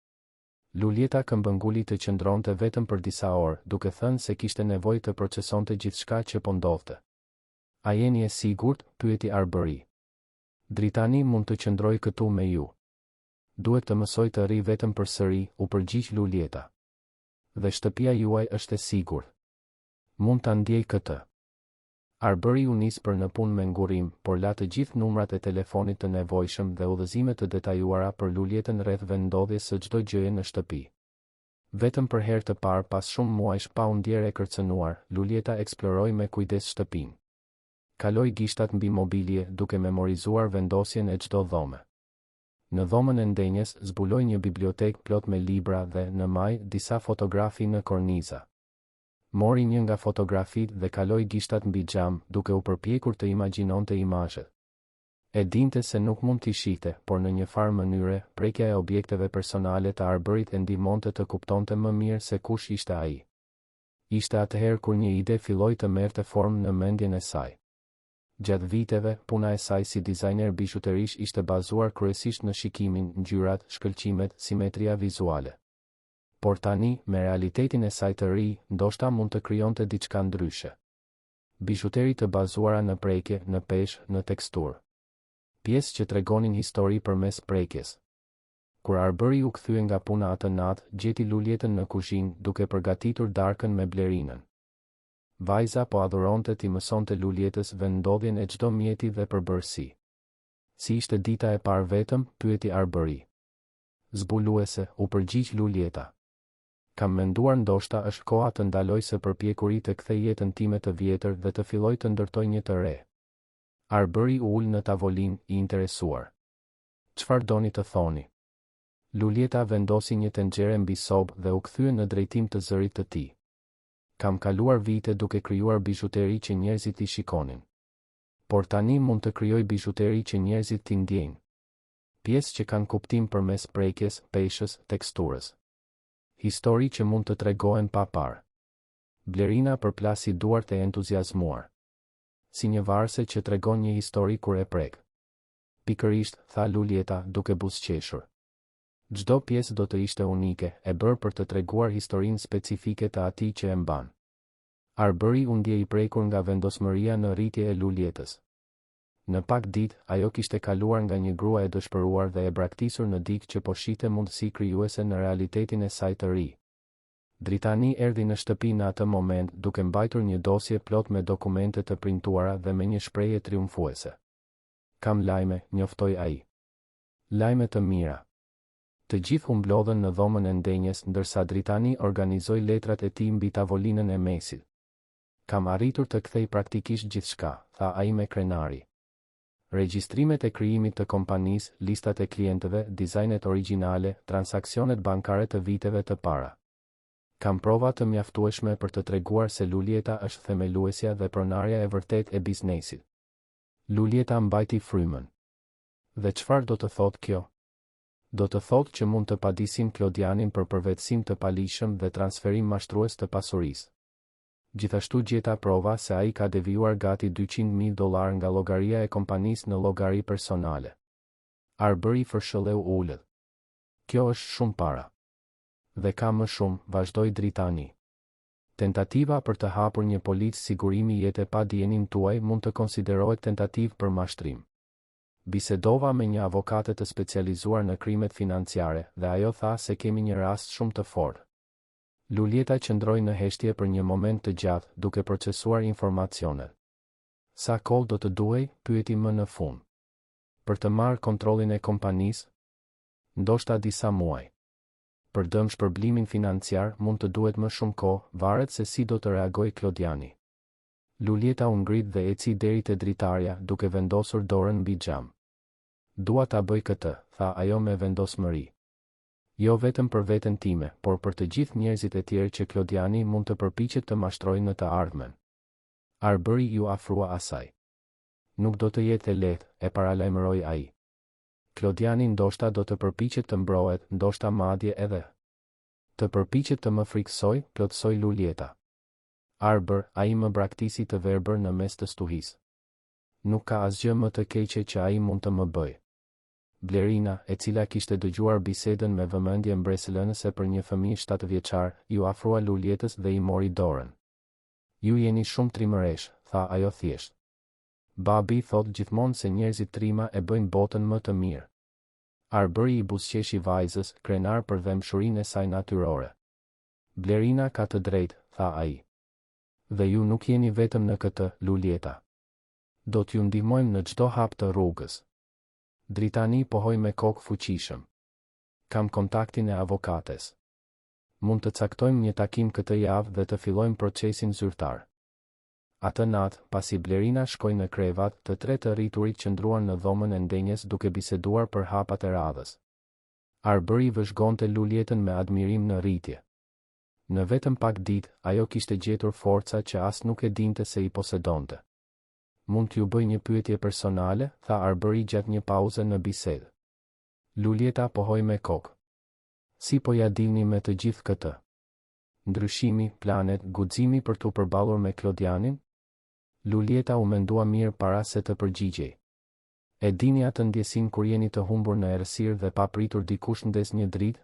Lulieta këmbënguli të qëndronte vetëm për disa orë, duke thënë se kishte nevojë të procesonte gjithçka që po ndodhte. A jeni e sigurt? Pyeti Arberi. Dritani mund të qëndroj këtu me ju. Duhet të mësoj të rri vetëm përsëri, u përgjigj Lulieta. Dhe shtëpia juaj është e sigurt. Mund ta ndjej këtë. Arberi u nis për në punë me ngurim, por la të gjithë numrat e telefonit të nevojshëm dhe udhëzime të detajuara për Lulietën rreth vendodhjes së çdo gjëje në shtëpi. Vetëm për herë të parë pas shumë muajsh pa u ndjerë e kërcënuar, Lulieta eksploroi me kujdes shtëpinë. Kaloi gishtat mbi mobilje duke memorizuar vendosjen e çdo dhome. Në dhomën e ndenjes zbuloi një bibliotekë plot me libra dhe, në maj, disa fotografi në korniza. Mori një nga fotografitë dhe kaloi gishtat mbi xham, duke u përpjekur të imagjinonte imazhet. E dinte se nuk mund t'i shihte, por në një farë mënyre, prekja e objekteve personale të Arberit e ndihmonte të kuptonte më mirë se kush ishte ai. Ishte atëherë kur një ide filloi të merrte formë në mendjen e saj. Gjatë viteve, puna e saj si dizajner bishuterish ishte bazuar kryesisht në shikimin, ngjyrat, shkëlqimet, simetria vizuale. Por tani, me realitetin e saj të ri, ndoshta mund të krijonte diçka ndryshe. Bishuteri të bazuara në prekje, në peshë, në teksturë. Pjesë që tregonin histori përmes prekjes. Kur Arberi u kthye nga puna atë natë, gjeti Lulietën në kuzhinë duke përgatitur darkën me Blerinën. Vajza po adhuronte t'i mësonte Lulietës vendodhjen e çdo mjeti dhe përbërësi. Si ishte dita e parë vetëm? Pyeti Arberi. Zbuluese, u përgjigj Lulieta. Kam menduar ndoshta është koha të ndaloj së përpjekuri të kthej jetën time të vjetër dhe të filloj të ndërtoj një të re. Arberi u ul në tavolinë, i interesuar. Çfarë doni të thoni? Lulieta vendosi një tenxhere mbi sobë dhe u kthye në drejtim të zërit të tij. Kam kaluar vite duke krijuar bizhuteri që njerëzit i shikonin. Por tani mund të krijoj bizhuteri që njerëzit t'i ndjejnë. Pjesë që kanë kuptim përmes prekjes, peshës, teksturës. Histori që mund të tregohen pa parë. Blerina përplasi duart e entuziazmuar. Si një varse që tregon një histori kur e prek. Pikërisht, tha Lulieta, duke buzëqeshur. Çdo pjesë do të ishte unike, e bërë për të treguar historinë specifike të atij që e mban. Arberi u ndje i prekur nga vendosmëria në rritje e Lulietës. Në pak ditë, ajo kishte kaluar nga një grua e dëshpëruar dhe e braktisur në dikë që po shite mundësi krijuese në realitetin e saj të ri. Dritani erdhi në shtëpi në atë moment duke mbajtur një dosje plot me dokumente të printuara dhe me një shprehje triumfuese. Kam lajme, njoftoi ai. Lajme të mira. Të gjithë u mblodhen në dhomën e ndenjes ndërsa Dritani organizoi letrat e tij mbi tavolinën e mesit. Kam arritur të kthej praktikisht gjithçka, tha ai me krenari. Regjistrimet e krijimit të kompanisë, listat e klientëve, dizajnet origjinale, transaksionet bankare të viteve të para. Kam prova të mjaftueshme për të treguar se Lulieta është themeluesja dhe pronarja e vërtet e biznesit. Lulieta mbajti frymën. Dhe çfarë do të thotë kjo? Do të thotë që mund të padisim Klodianin për përvetësim të palishëm dhe transferim mashtrues të pasurisë. Gjithashtu gjeta prova se ai ka devijuar gati $200,000 nga llogaria e kompanisë në llogari personale. Arberi fërshëlleu ulët. Kjo është shumë para. Dhe ka më shumë, vazhdoi Dritani. Tentativa për të hapur një policë sigurimi jete pa dijenin tuaj mund të konsiderohet tentativë për mashtrim. Bisedova me një avokate të specializuar në krimet financiare dhe ajo tha se kemi një rast shumë të fortë. Lulieta qëndroi në heshtje për një moment të gjatë, duke procesuar informacionet. Sa kohë do të duhej, pyeti më në fund. Për të marrë kontrollin e kompanisë? Ndoshta disa muaj. Për dëm shpërblimin financiar mund të duhet më shumë kohë, varet se si do të reagojë Klodiani. Lulieta u ngrit dhe eci deri te dritarja, duke vendosur dorën mbi xham. Dua ta bëj këtë, tha ajo me vendosmëri. Jo vetëm për veten time, por për të gjithë njerëzit e tjerë që Klodiani mund të përpiqet të mashtrojë në të ardhmen. Arbëri ju afrua asaj. Nuk do të jetë e lehtë, e paralajmëroi ai. Klodiani ndoshta do të përpiqet të mbrohet, ndoshta madje edhe të përpiqet të më friksoj, plotsoi Lulieta. Arbër, ai më braktisi të verbër në mes të stuhisë. Nuk ka asgjë më të keqe që ai mund të më bëjë. Blerina, e cila kishte dëgjuar bisedën me vëmendje mbresëlënëse për një fëmijë 7 vjeçar, ju afrua Lulietës dhe i mori dorën. Ju jeni shumë trimëresh, tha ajo thjesht. Babi thot gjithmonë se njerëzit trima e bëjnë botën më të mirë. Arbëri i buzëqeshi vajzës, krenar për vëmshurinë e saj natyrore. Blerina ka të drejtë, tha ai. Dhe ju nuk jeni vetëm në këtë, Lulieta. Do t'ju ndihmojmë në çdo hap të rrugës. Dritani pohoi me kokë fuqishëm. Kam kontaktin e avokates. Mund të caktojmë një takim këtë javë dhe të fillojmë procesin zyrtar. Atë natë, pasi Blerina shkoi në krevat, të tre të rriturit qëndruan në dhomën e ndenjes duke biseduar për hapat e radhës. Arbëri vëzhgonte Lulietën me admirim në rritje. Në vetëm pak ditë, ajo kishte gjetur forca që as nuk e dinte se i posedonte. Mund t'ju bëj një pyetje personale, tha Arbëri gjatë një pauze në bisedë. Lulieta pohoi me kokë. Si po ja dilni me të gjithë këtë? Ndryshimi, planet, guximi për t'u përballur me Klodianin? Lulieta u mendua mirë para se të përgjigjej. E dini atë ndjesin kur jeni të humbur në errësirë dhe pa pritur dikush ndes një dritë?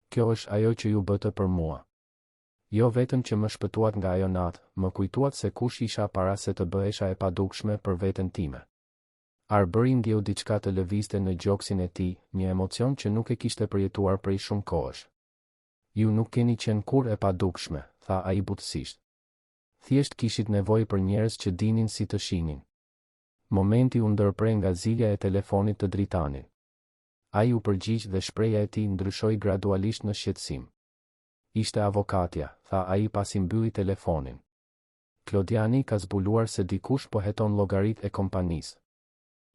Kjo është ajo që ju bëte për mua. Jo vetëm që më shpëtuat nga ajo natë, më kujtuat se kush isha para se të bëhesha e padukshme për veten time. Arbëri ndjeu diçka të lëvizte në gjoksin e tij, një emocion që nuk e kishte përjetuar prej shumë kohësh. Ju nuk keni qenë kur e padukshme, tha ai butësisht. Thjesht kishit nevojë për njerëz që dinin si të shinin. Momenti u ndërprej nga zilja e telefonit të dritanit. Ai u përgjigj dhe shpreha e tij ndryshoi gradualisht në shqetësim. Ishte avokatja, tha ai pasi mbylli telefonin. Klodiani ka zbuluar se dikush po heton llogaritë e kompanisë.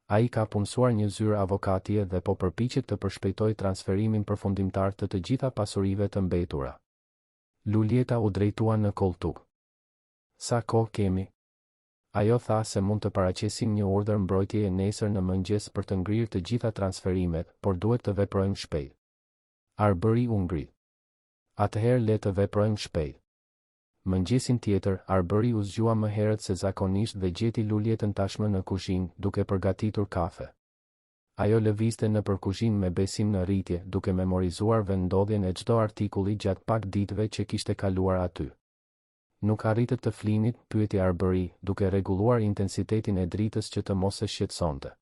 Ai ka punësuar një zyrë avokatie dhe po përpiqet të përshpejtojë transferimin përfundimtar të të gjitha pasurive të mbetura. Lulieta u drejtua në koltuk. Sa kohë kemi? Ajo tha se mund të paraqesim një urdhër mbrojtjeje nesër në mëngjes për të ngrirë të gjitha transferimet, por duhet të veprojmë shpejt. Arbëri u ngrit. Atëherë le të veprojmë shpejt. Mëngjesin tjetër, Arbëri u zgjua më herët se zakonisht dhe gjeti Lulietën tashmë në kuzhinë, duke përgatitur kafe. Ajo lëvizte nëpër kuzhinë me besim në rritje, duke memorizuar vendodhjen e çdo artikulli gjatë pak ditëve që kishte kaluar aty. Nuk arritët të flinit, pyeti Arbëri, duke rregulluar intensitetin e dritës që të mos e shqetësonte.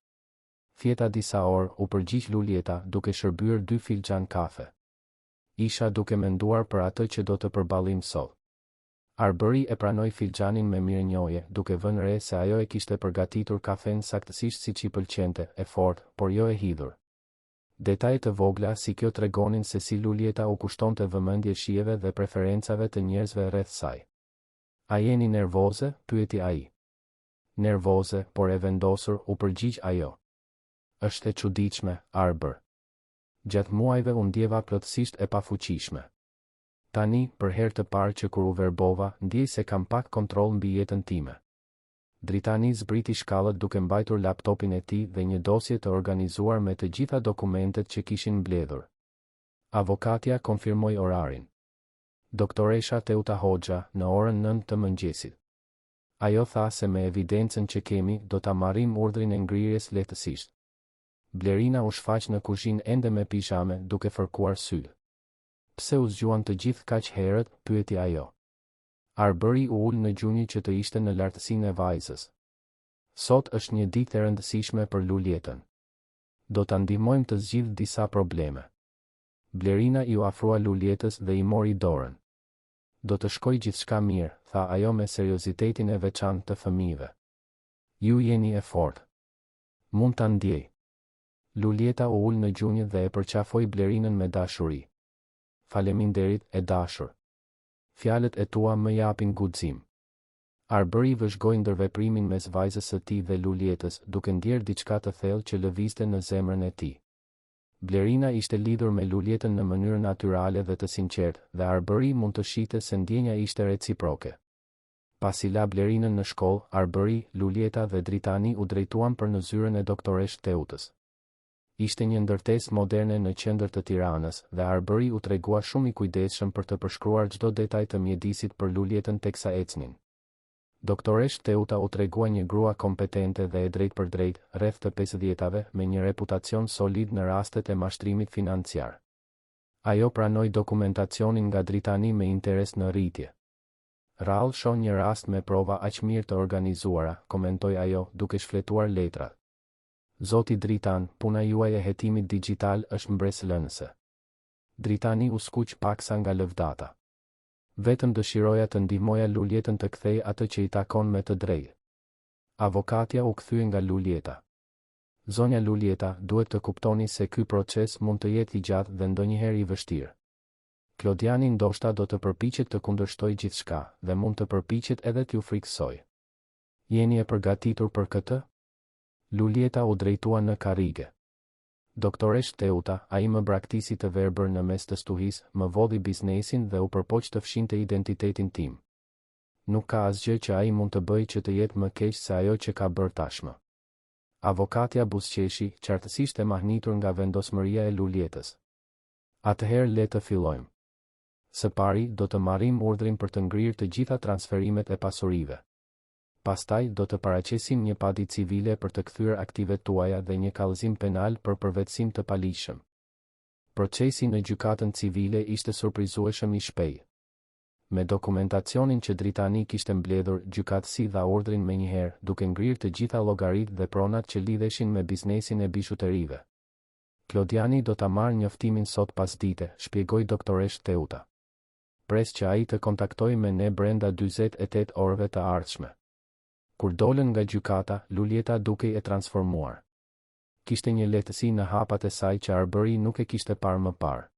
Fjeta disa orë, u përgjigj Lulieta, duke shërbyer 2 filxhan kafe. Isha duke menduar për atë që do të përballim sot. Arbëri e pranoi filxhanin me mirënjohje, duke vënë re se ajo e kishte përgatitur kafen saktësisht siç i pëlqente, e fortë, por jo e hidhur. Detaje të vogla si kjo tregonin se si Lulieta u kushtonte vëmendje shijeve dhe preferencave të njerëzve rreth saj. A jeni nervoze? Pyeti ai. Nervoze, por e vendosur, u përgjigj ajo. Është e çuditshme, Arbër. Gjatë muajve u ndjeva plotësisht e pafuqishme. Tani, për herë të parë që kur u verbova, ndjej se kam pak kontroll mbi jetën time. Dritani zbriti shkallët duke mbajtur laptopin e tij dhe një dosje të organizuar me të gjitha dokumentet që kishin mbledhur. Avokatja konfirmoi orarin. Doktoresha Teuta Hoxha, në orën 9 të mëngjesit. Ajo tha se me evidencën që kemi, do ta marrim urdhrin e ngrirjes lehtësisht. Blerina u shfaq në kuzhinë ende me pijame, duke fërkuar sy. Pse u zgjuan të gjithë kaq herët? Pyeti ajo. Arbëri u ul në gjunjë që të ishte në lartësinë e vajzës. Sot është një ditë e rëndësishme për Lulietën. Do ta ndihmojmë të zgjidhë disa probleme. Blerina i u afrua Lulietës dhe i mori dorën. Do të shkoj gjithçka mirë, tha ajo me seriozitetin e veçantë të fëmijëve. Ju jeni e fortë. Mund ta ndjej. Lulieta u ul në gjunjë dhe e përqafoi Blerinën me dashuri. Faleminderit, e dashur. Fjalët e tua më japin guxim. Arbëri vëzhgoi ndërveprimin mes vajzës së tij dhe Lulietës, duke ndjerë diçka të thellë që lëvizte në zemrën e tij. Blerina ishte lidhur me Lulietën në mënyrë natyrale dhe të sinqertë, dhe Arbëri mund të shihte se ndjenja ishte reciproke. Pasi la Blerinën në shkollë, Arbëri, Lulieta dhe Dritani u drejtuan për në zyrën e doktoresh Teutës. Ishte një ndërtesë moderne në qendër të Tiranës dhe Arbëri u tregua shumë i kujdesshëm për të përshkruar çdo detaj të mjedisit për Lulietën teksa ecnin. Doktoresh Teuta u tregua një grua kompetente dhe e drejtë për drejtë, rreth të 50-tave, me një reputacion solid në rastet e mashtrimit financiar. Ajo pranoi dokumentacionin nga Dritani me interes në rritje. Rall shoh një rast me prova aq mirë të organizuara, komentoi ajo, duke shfletuar letrat. Zoti Dritan, puna juaj e hetimit digital është mbreslënëse. Dritani u skuq paksa nga lëvdata. Vetëm dëshiroja të ndihmoja Lulietën të kthej atë që i takon me të drejtë. Avokatja u kthye nga Lulieta. Zonja Lulieta, duhet të kuptoni se ky proces mund të jetë i gjatë dhe ndonjëherë i vështirë. Klodiani ndoshta do të përpiqet të kundërshtojë gjithçka dhe mund të përpiqet edhe t'ju frikësojë. Jeni e përgatitur për këtë? Lulieta u drejtua në karrige. Doktoresh Teuta, ai më braktisi të verbër në mes të stuhis, më vodhi biznesin dhe u përpoq të fshinte identitetin tim. Nuk ka asgjë që ai mund të bëjë që të jetë më keq se ajo që ka bërë tashmë. Avokatja buzëqeshi, qartësisht e mahnitur nga vendosmëria e Lulietës. Atëherë le të fillojmë. Së pari, do të marrim urdhrin për të ngrirë të gjitha transferimet e pasurive. Pastaj do të paraqesim një padi civile për të kthyer aktivet tuaja dhe një kallëzim penal për përvetësim të paligjshëm. Procesi në gjykatën civile ishte surprizueshëm i shpejtë. Me dokumentacionin që Dritani kishte mbledhur, gjykatësi dha urdhrin menjëherë, duke ngrirë të gjitha llogaritë dhe pronat që lidheshin me biznesin e bishuterive. Klodiani do ta marrë njoftimin sot pasdite, shpjegoi doktoresh Teuta. Pres që ai të kontaktoj me ne brenda 48 orëve të ardhshme. Kur dolën nga gjykata, Lulieta dukej e transformuar. Kishte një lehtësi në hapat e saj që Arbëri nuk e kishte parë më parë.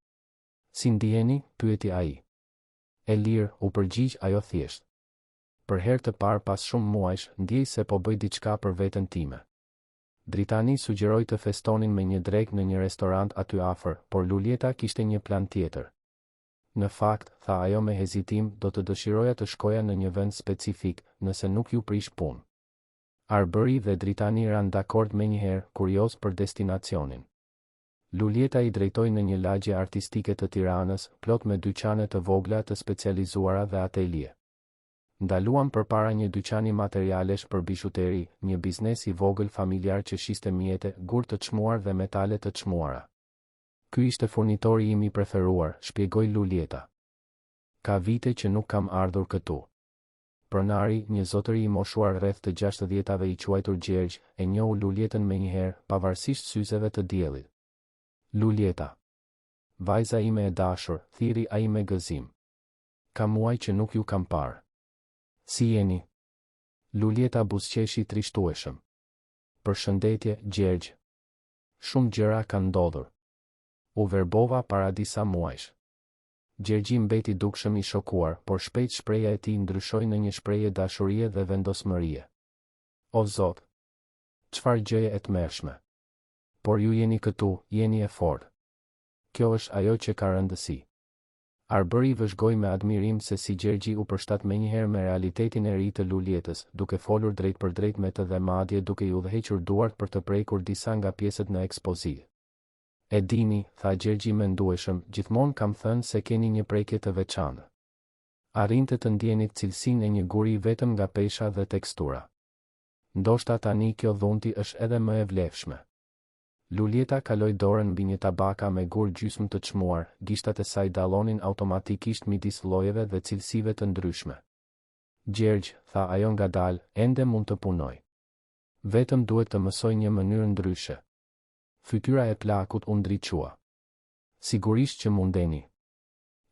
Si ndiheni? Pyeti ai. E lirë, u përgjigj ajo thjesht. Për herë të parë pas shumë muajsh, ndjej se po bëj diçka për veten time. Dritani sugjeroi të festonin me një drekë në një restorant aty afër, por Lulieta kishte një plan tjetër. Në fakt, tha ajo me hezitim, do të dëshiroja të shkoja në një vend specifik, nëse nuk ju prish punë. Arbëri dhe Dritani ranë dakord menjëherë, kurioz për destinacionin. Lulieta i drejtoi në një lagje artistike të Tiranës, plot me dyqane të vogla të specializuara dhe atelje. Ndaluam përpara një dyqani materialesh për bishuteri, një biznes i vogël familjar që shiste mjete, gur të çmuar dhe metale të çmuara. Ky ishte furnitori im i preferuar, shpjegoi Lulieta. Ka vite që nuk kam ardhur këtu. Pronari, një zotëri i moshuar rreth të 60-tave i quajtur Gjergj, e njohu Lulietën menjëherë, pavarësisht syzeve të diellit. Lulieta. Vajza ime e dashur, thiri ai me gëzim. Ka muaj që nuk ju kam parë. Si jeni? Lulieta buzëqeshi trishtueshëm. Përshëndetje, Gjergj. Shumë gjëra kanë ndodhur. U verbova para disa muajsh. Gjergji mbeti dukshëm i shokuar, por shpejt shpreha e tij ndryshoi në një shprehje dashurie dhe vendosmërie. O Zot! Çfarë gjëje e tmerrshme! Por ju jeni këtu, jeni e fortë. Kjo është ajo që ka rëndësi. Arbëri vëzhgoi me admirim se si Gjergji u përshtat menjëherë me realitetin e ri të Lulietës, duke folur drejt për drejt me të dhe madje duke i udhëhequr duart për të prekur disa nga pjesët në ekspozitë. E dini, tha Gjergji mendueshëm, gjithmonë kam thënë se keni një prekje të veçantë. Arrinte të ndjenit cilësinë e një guri vetëm nga pesha dhe tekstura. Ndoshta tani kjo dhunti është edhe më e vlefshme. Lulieta kaloi dorën mbi një tabaka me gur gjysmë të çmuar, gishtat e saj dallonin automatikisht midis llojeve dhe cilësive të ndryshme. Gjergj, tha ajo ngadalë, ende mund të punoj. Vetëm duhet të mësoj një mënyrë ndryshe. Fytyra e plakut u ndriçua. Sigurisht që mundeni.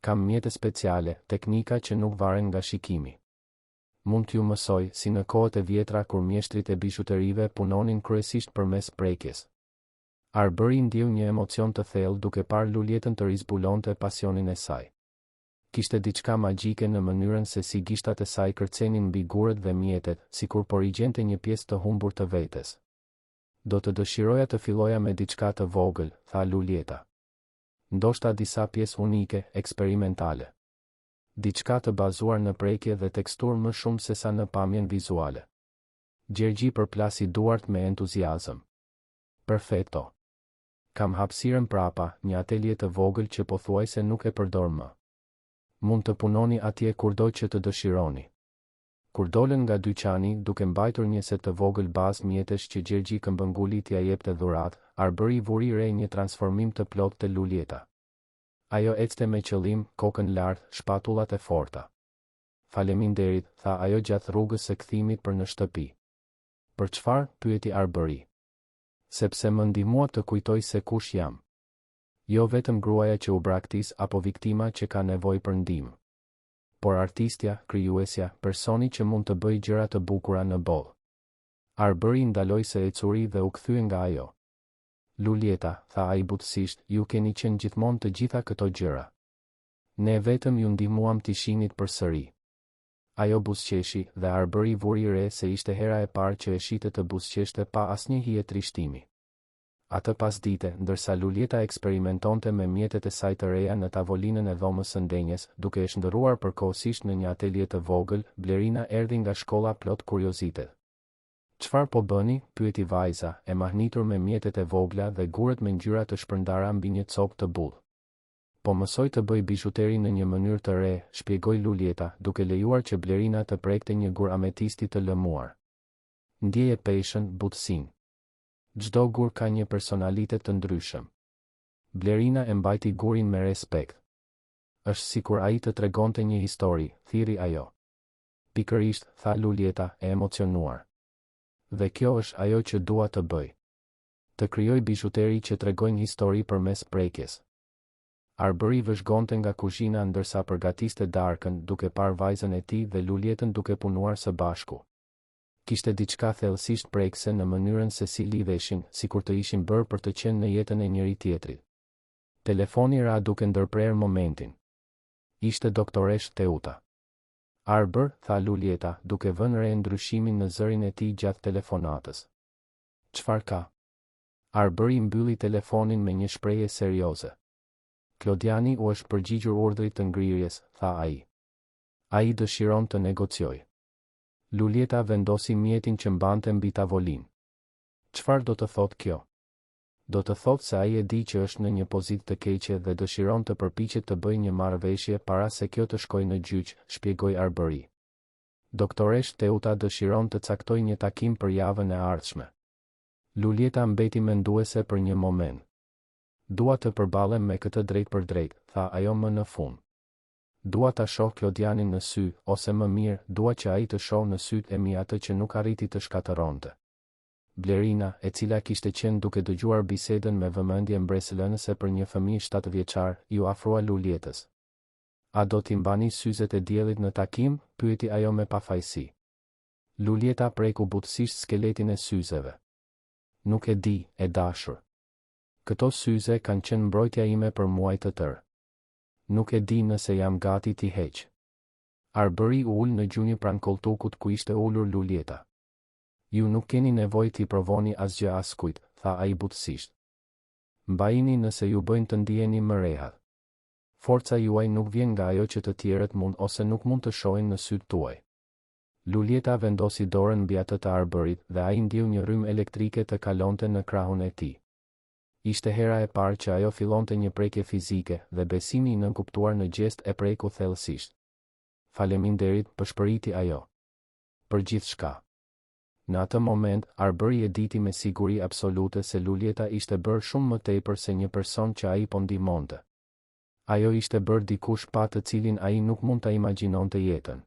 Kam mjete speciale, teknika që nuk varen nga shikimi. Mund t'ju mësoj si në kohët e vjetra kur mjeshtrit e bishuterive punonin kryesisht përmes prekjes. Arbery ndjeu një emocion të thellë duke parë Luljetën të rizbulonte pasionin e saj. Kishte diçka magjike në mënyrën se si gishtat e saj kërcenin mbi gurët dhe mjetet, sikur po rigjente një pjesë të humbur të vetes. Do të dëshiroja të filloja me diçka të vogël, tha Luljeta. Ndoshta disa pjesë unike, eksperimentale. Diçka të bazuar në prekje dhe teksturë më shumë se sa në pamjen vizuale. Gjergji përplasi duart me entuziazëm. Perfetto. Kam hapësirën prapa, një atelje të vogël që pothuajse nuk e përdor më. Mund të punoni atje kurdo që të dëshironi. Kur dolën nga dyqani, duke mbajtur një set të vogël bazë mjetesh që Gjergji këmbënguli t'ia jepte dhuratë, Arbery vuri re një transformim të plotë të Luljeta. Ajo ecte me qëllim, kokën lart, shpatullat e forta. Faleminderit, tha ajo gjatë rrugës së kthimit për në shtëpi. Për çfarë? Pyeti Arbery. Sepse më ndihmua të kujtoj se kush jam. Jo vetëm gruaja që u braktis apo viktima që ka nevojë për ndihmë, por artistja, krijuesja, personi që mund të bëjë gjëra të bukura në botë. Arbery ndaloi se ecuri dhe u kthye nga ajo. Luljeta, tha ai butësisht, ju keni qenë gjithmonë të gjitha këto gjëra. Ne vetëm ju ndihmuam t'i shinit përsëri. Ajo buzëqeshi dhe Arbery vuri re se ishte hera e parë që e shite të buzëqeshte pa asnjë hije trishtimi. Atë pasdite, ndërsa Luljeta eksperimentonte me mjetet e saj të reja në tavolinën e dhomës së ndenjes, duke e shndërruar përkohësisht në një atelje të vogël, Blerina erdhi nga shkolla plot kuriozitet. Çfarë po bëni? Pyeti vajza, e mahnitur me mjetet e vogla dhe gurët me ngjyra të shpërndara mbi një copë të bullë. Po mësoj të bëj bizhuteri në një mënyrë të re, shpjegoi Luljeta, duke lejuar që Blerina të prekte një gur ametisti të lëmuar. Ndjeje peshën, butësinë. Çdo gur ka një personalitet të ndryshëm. Blerina e mbajti gurin me respekt. Është sikur ai të tregonte një histori, thiri ajo. Pikërisht, tha Luljeta, e emocionuar. Dhe kjo është ajo që dua të bëj. Të krijoj bizhuteri që tregojnë histori përmes prekjes. Arbery vëzhgonte nga kuzhina ndërsa përgatiste darkën, duke parë vajzën e tij dhe Luljetën duke punuar së bashku. Kishte diçka thellësisht prekse në mënyrën se si lidheshin, sikur të ishin bërë për të qenë në jetën e njëri tjetrit. Telefoni ra duke ndërprer momentin. Ishte doktoresh Teuta. Arber, tha Luljeta, duke vënë re ndryshimin në zërin e tij gjatë telefonatës. Çfarë ka? Arbery mbylli telefonin me një shprehje serioze. Klodiani u është përgjigjur urdhrit të ngrirjes, tha ai. Ai dëshiron të negociojë. Luljeta vendosi mjetin që mbante mbi tavolinë. Çfarë do të thotë kjo? Do të thotë se ai e di që është në një pozitë të keqe dhe dëshiron të përpiqet të bëjë një marrëveshje para se kjo të shkojë në gjyq, shpjegoi Arbery. Doktoresh Teuta dëshiron të caktojë një takim për javën e ardhshme. Luljeta mbeti menduese për një moment. Dua të përballem me këtë drejt për drejt, tha ajo më në fund. Dua ta shoh Klodianin në sy, ose më mirë, dua që ai të shoh në sytë e mi atë që nuk arriti të shkatëronte. Blerina, e cila kishte qenë duke dëgjuar bisedën me vëmendje mbresëlënëse për një fëmijë 7 vjeçar, ju afrua Luljetës. A do t'i mbani syzet e diellit në takim? Pyeti ajo me pafajësi. Luljeta preku butësisht skeletin e syzeve. Nuk e di, e dashur. Këto syze kanë qenë mbrojtja ime për muaj të tërë. Nuk e di nëse jam gati t'i heq. Arbery u ul në gjunjë pranë koltukut ku ishte ulur Luljeta. Ju nuk keni nevojë t'i provoni asgjë askujt, tha ai butësisht. Mbajini nëse ju bëjnë të ndiheni më rehat. Forca juaj nuk vjen nga ajo që të tjerët mund ose nuk mund të shohin në sytë tuaj. Luljeta vendosi dorën mbi atë të Arberyt dhe ai ndjeu një rrymë elektrike të kalonte në krahun e tij. Ishte hera e parë që ajo fillonte një prekje fizike dhe besimi i nënkuptuar në gjest e preku thellësisht. Faleminderit, përshpëriti ajo. Për gjithçka. Në atë moment, Arbery e diti me siguri absolute se Luljeta ishte bërë shumë më tepër se një person që ai po ndihmonte. Ajo ishte bërë dikush pa të cilin ai nuk mund ta imagjinonte jetën.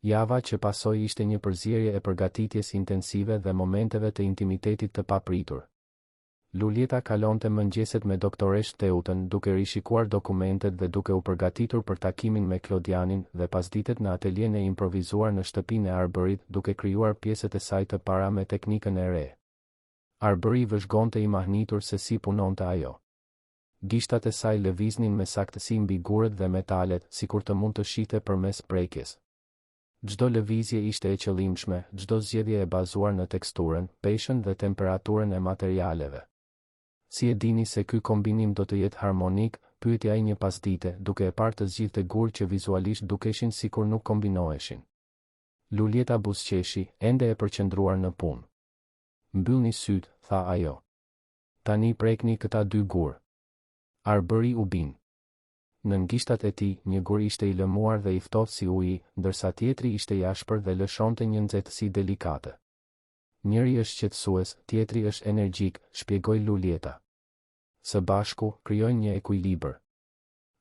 Java që pasoi ishte një përzierje e përgatitjes intensive dhe momenteve të intimitetit të papritur. Lulieta kalonte mëngjeset me doktoresh Teutën duke rishikuar dokumentet dhe duke u përgatitur për takimin me Klodianin dhe pasditet në ateljen e improvizuar në shtëpinë e Arbërit duke krijuar pjesët e saj të para me teknikën e re. Arbëri vëzhgonte i mahnitur se si punonte ajo. Gishtat e saj lëviznin me saktësi mbi gurët dhe metalet, sikur të mund të shite përmes prekjes. Çdo lëvizje ishte e qëllimshme, çdo zgjedhje e bazuar në teksturën, peshën dhe temperaturën e materialeve. Si e dini se ky kombinim do të jetë harmonik, pyeti ai një pasdite, duke e parë të zgjidhte gurë që vizualisht dukeshin sikur nuk kombinoheshin. Lulieta buzëqeshi, ende e përqendruar në punë. Mbyllni syt, tha ajo. Tani prekni këta dy gurë. Arbëri u bin. Nën gishtat e tij, një gur ishte i lëmuar dhe i ftohtë si uji, ndërsa tjetri ishte i ashpër dhe lëshonte një nxehtësi delikate. Njëri është qetësues, tjetri është energjik, shpjegoi Lulieta. Së bashku, krijojnë një ekuilibër.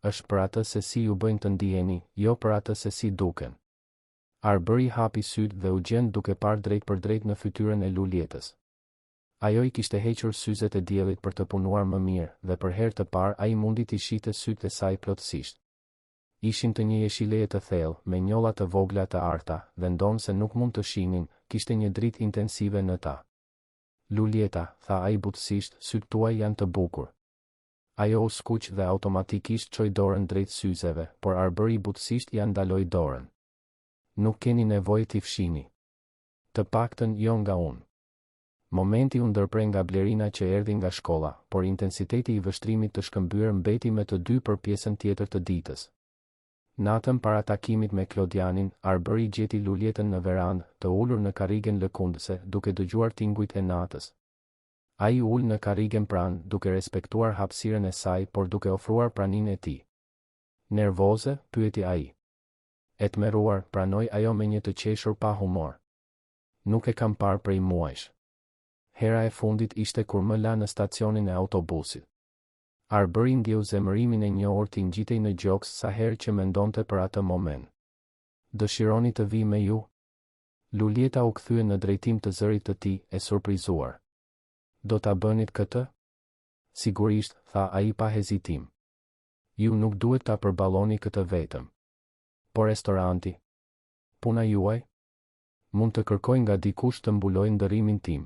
Është për atë se si ju bëjnë të ndiheni, jo për atë se si duken. Arbëri hapi sytë dhe u gjend duke parë drejt për drejt në fytyrën e Lulietës. Ajo i kishte hequr syzet e diellit për të punuar më mirë, dhe për herë të parë ai mundi t'i shihte sytë e saj plotësisht. Ishin të një jeshileje të thellë, me njolla të vogla të arta, dhe ndonë se nuk mund të shihnin, kishte një dritë intensive në ta. Lulieta, tha ai butësisht, sytë tuaj janë të bukur. Ajo u skuq dhe automatikisht çoi dorën drejt syzeve, por Arbëri butësisht ja ndaloi dorën. Nuk keni nevojë t'i fshini. Të paktën jo nga unë. Momenti u ndërprej nga Blerina që erdhi nga shkolla, por intensiteti i vështrimit të shkëmbyer mbeti me të dy për pjesën tjetër të ditës. Natën para takimit me Klodianin, Arbëri gjeti Lulietën në verandë, të ulur në karrigen lëkundëse, duke dëgjuar tingujt e natës. Ai ul në karrigen pranë, duke respektuar hapësirën e saj, por duke ofruar praninë e tij. Nervoze, pyeti ai. E tmerruar, pranoi ajo me një të qeshur pa humor. Nuk e kam parë prej muajsh. Hera e fundit ishte kur më la në stacionin e autobusit. Arbëri ndjeu zemërimin e njohur t'i ngjitej në gjoks sa herë që mendonte për atë moment. Dëshironi të vi me ju? Lulieta u kthye në drejtim të zërit të tij, e surprizuar. Do ta bënit këtë? Sigurisht, tha ai pa hezitim. Ju nuk duhet ta përballoni këtë vetëm. Po restoranti? Puna juaj? Mund të kërkoj nga dikush të mbulojë ndërimin tim.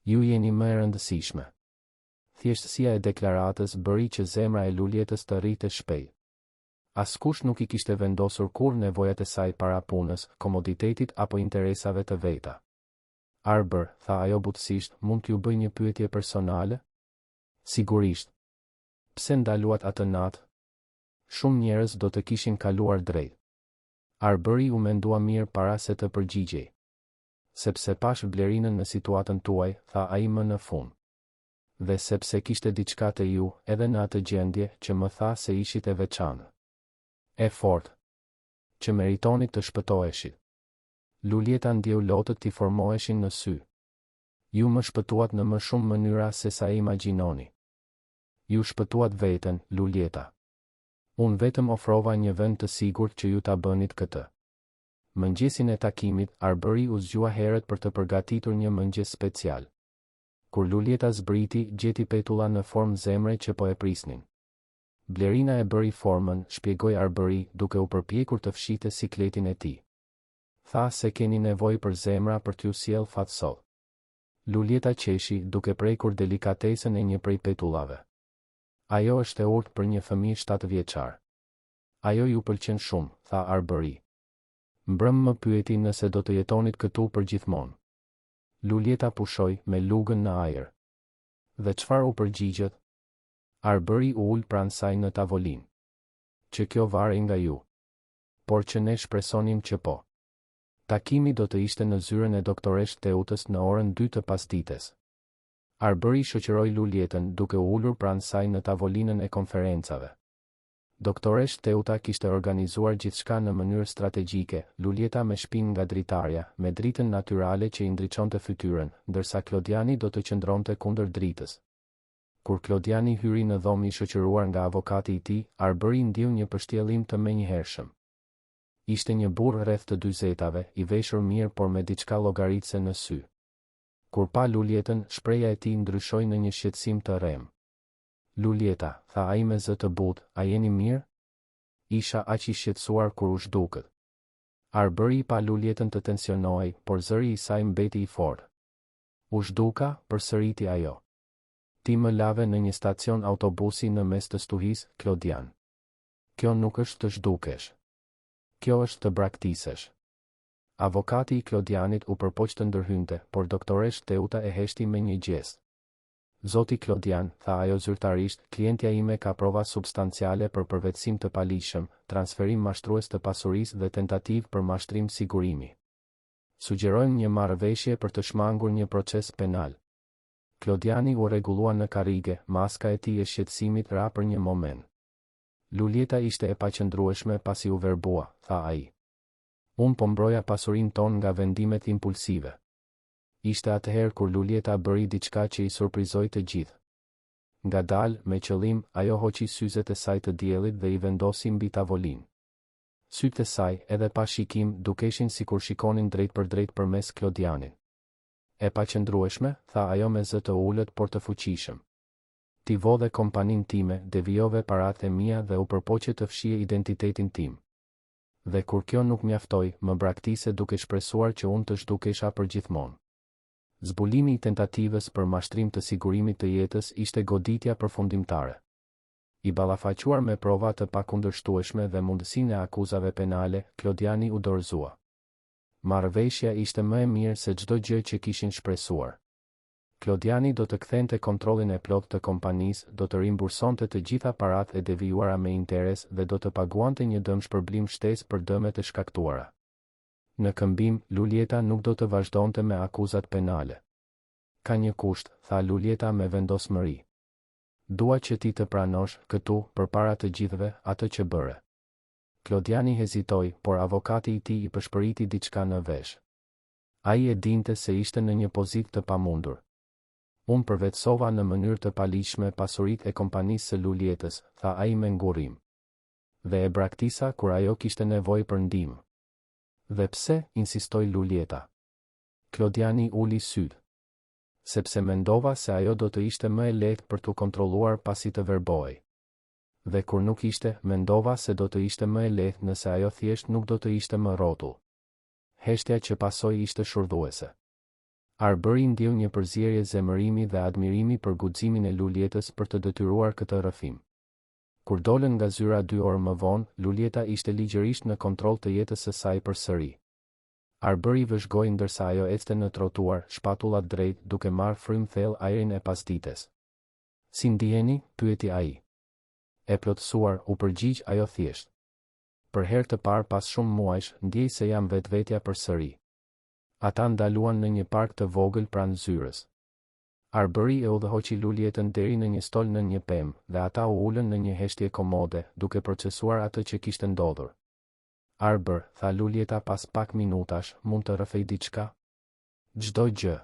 Ju jeni më e rëndësishme. Thjeshtësia e deklaratës bëri që zemra e Lulietës të rrite shpejt. Askush nuk i kishte vendosur kur nevojat e saj para punës, komoditetit apo interesave të veta. Arbër, tha ajo butësisht, mund t'ju bëj një pyetje personale? Sigurisht. Pse ndaluat atë natë? Shumë njerëz do të kishin kaluar drejt. Arbëri u mendua mirë para se të përgjigjej. Sepse pash Blerinën në situatën tuaj, tha ai më në fund. Dhe sepse kishte diçka të ju, edhe në atë gjendje, që më tha se ishit e veçantë. E fortë. Që meritonit të shpëtoheshit. Lulieta ndjeu lotët t'i formoheshin në sy. Ju më shpëtuat në më shumë mënyra se sa e imagjinoni. Ju shpëtuat veten, Lulieta. Unë vetëm ofrova një vend të sigurt që ju ta bënit këtë. Mëngjesin e takimit, Arbëri u zgjua herët për të përgatitur një mëngjes special. Kur Lulieta zbriti, gjeti petulla në formë zemre që po e prisnin. Blerina e bëri formën, shpjegoi Arbëri, duke u përpjekur të fshite sikletin e tij. Tha se keni nevojë për zemra për t'ju sjell fat sot. Lulieta qeshi, duke prekur delikatesën e një prej petullave. Ajo është e urtë për një fëmijë 7 vjeçar. Ajo ju pëlqen shumë, tha Arbëri. Mbrëm më pyeti nëse do të jetonit këtu për gjithmonë. Lulieta pushoi me lugën në ajër. Dhe çfarë u përgjigjet? Arbëri u ul pranë saj në tavolinë. Që kjo varej nga ju. Por që ne shpresonim që po. Takimi do të ishte në zyrën e doktoresh Teutës në orën 2 të pasdites. Arbëri shoqëroi Lulietën duke u ulur pranë saj në tavolinën e konferencave. Doktoresh Teuta kishte organizuar gjithçka në mënyrë strategjike, Lulieta me shpinë nga dritarja, me dritën natyrale që i ndriçonte fytyrën, ndërsa Klodiani do të qëndronte kundër dritës. Kur Klodiani hyri në dhomë i shoqëruar nga avokati i tij, Arbëri ndjeu një përshtjellim të menjëhershëm. Ishte një burr rreth të 40-tave, i veshur mirë por me diçka llogaritse në sy. Kur pa Lulietën, shpreha e tij ndryshoi në një shqetësim të rrem. Lulieta, tha ai me zë të butë, a jeni mirë? Isha aq i shqetësuar kur u zhdukët. Arbëri pa Lulietën të tensionohej, por zëri i saj mbeti i fortë. U zhduka, përsëriti ajo. Ti më lave në një stacion autobusi në mes të stuhisë, Klodian. Kjo nuk është të zhdukesh. Kjo është të braktisesh. Avokati i Klodianit u përpoq të ndërhynte, por doktoresh Teuta e heshti me një gjestë. Zoti Klodian, tha ajo zyrtarisht, klientja ime ka prova substanciale për përvetësim të palishëm, transferim mashtrues të pasurisë dhe tentativë për mashtrim sigurimi. Sugjerojmë një marrëveshje për të shmangur një proces penal. Klodiani u rregullua në karrige, maska e tij e shqetësimit ra për një moment. Lulieta ishte e paqëndrueshme pasi u verbua, tha ai. Unë po mbroja pasurinë tonë nga vendimet impulsive. Ishte atëherë kur Lulieta bëri diçka që i surprizoi të gjithë. Ngadalë, me qëllim, ajo hoqi syzet e saj të diellit dhe i vendosi mbi tavolinë. Sytë e saj, edhe pa shikim, dukeshin sikur shikonin drejt për mes Klodianit. E paqëndrueshme, tha ajo me zë të ulët por të fuqishëm. Ti vodhe kompaninë time, devijove paratë e mia dhe u përpoqe të fshije identitetin tim. Dhe kur kjo nuk mjaftoi, më braktise duke shpresuar që unë të zhdukesha përgjithmonë. Zbulimi i tentativës për mashtrim të sigurimit të jetës ishte goditja përfundimtare. I ballafaquar me prova të pakundërshtueshme dhe mundësinë e akuzave penale, Klodiani u dorëzua. Marrëveshja ishte më e mirë se çdo gjë që kishin shpresuar. Klodiani do të kthente kontrollin e plot të kompanisë, do të rimbursonte të gjitha paratë e devijuara me interes dhe do të paguante një dëmshpërblim shtesë për dëmet e shkaktuara. Në këmbim, Lulieta nuk do të vazhdonte me akuzat penale. Ka një kusht, tha Lulieta me vendosmëri. Dua që ti të pranosh, këtu, përpara të gjithëve, atë që bëre. Klodiani hezitoi, por avokati i tij i përshpëriti diçka në vesh. Ai e dinte se ishte në një pozitë të pamundur. Unë përvetësova në mënyrë të palishme pasuritë e kompanisë së Lulietës, tha ai me ngurrim. Dhe e braktisa kur ajo kishte nevojë për ndihmë. Dhe pse, insistoi Lulieta. Klodiani uli syt. Sepse mendova se ajo do të ishte më e lehtë për t'u kontrolluar pasi të verbohej. Dhe kur nuk ishte, mendova se do të ishte më e lehtë nëse ajo thjesht nuk do të ishte më rrotull. Heshtja që pasoi ishte shurdhuese. Arbëri ndjeu një përzierje zemërimi dhe admirimi për guximin e Lulietës për të detyruar këtë rrëfim. Kur dolën nga zyra 2 orë më vonë, Lulieta ishte ligjërisht në kontroll të jetës së saj përsëri. Arbëri vëzhgoi ndërsa ajo ecte në trotuar, shpatullat drejt, duke marrë frymë thellë ajrin e pasdites. Si ndiheni? Pyeti ai. E plotësuar, u përgjigj ajo thjesht. Për herë të parë pas shumë muajsh, ndjej se jam vetvetja përsëri. Ata ndaluan në një park të vogël pranë zyrës. Arbëri e udhëhoqi Lulietën deri në një stol në një pemë, dhe ata u ulën në një heshtje komode, duke procesuar atë që kishte ndodhur. Arbër, tha Lulieta pas pak minutash, mund të rrëfej diçka? Çdo gjë.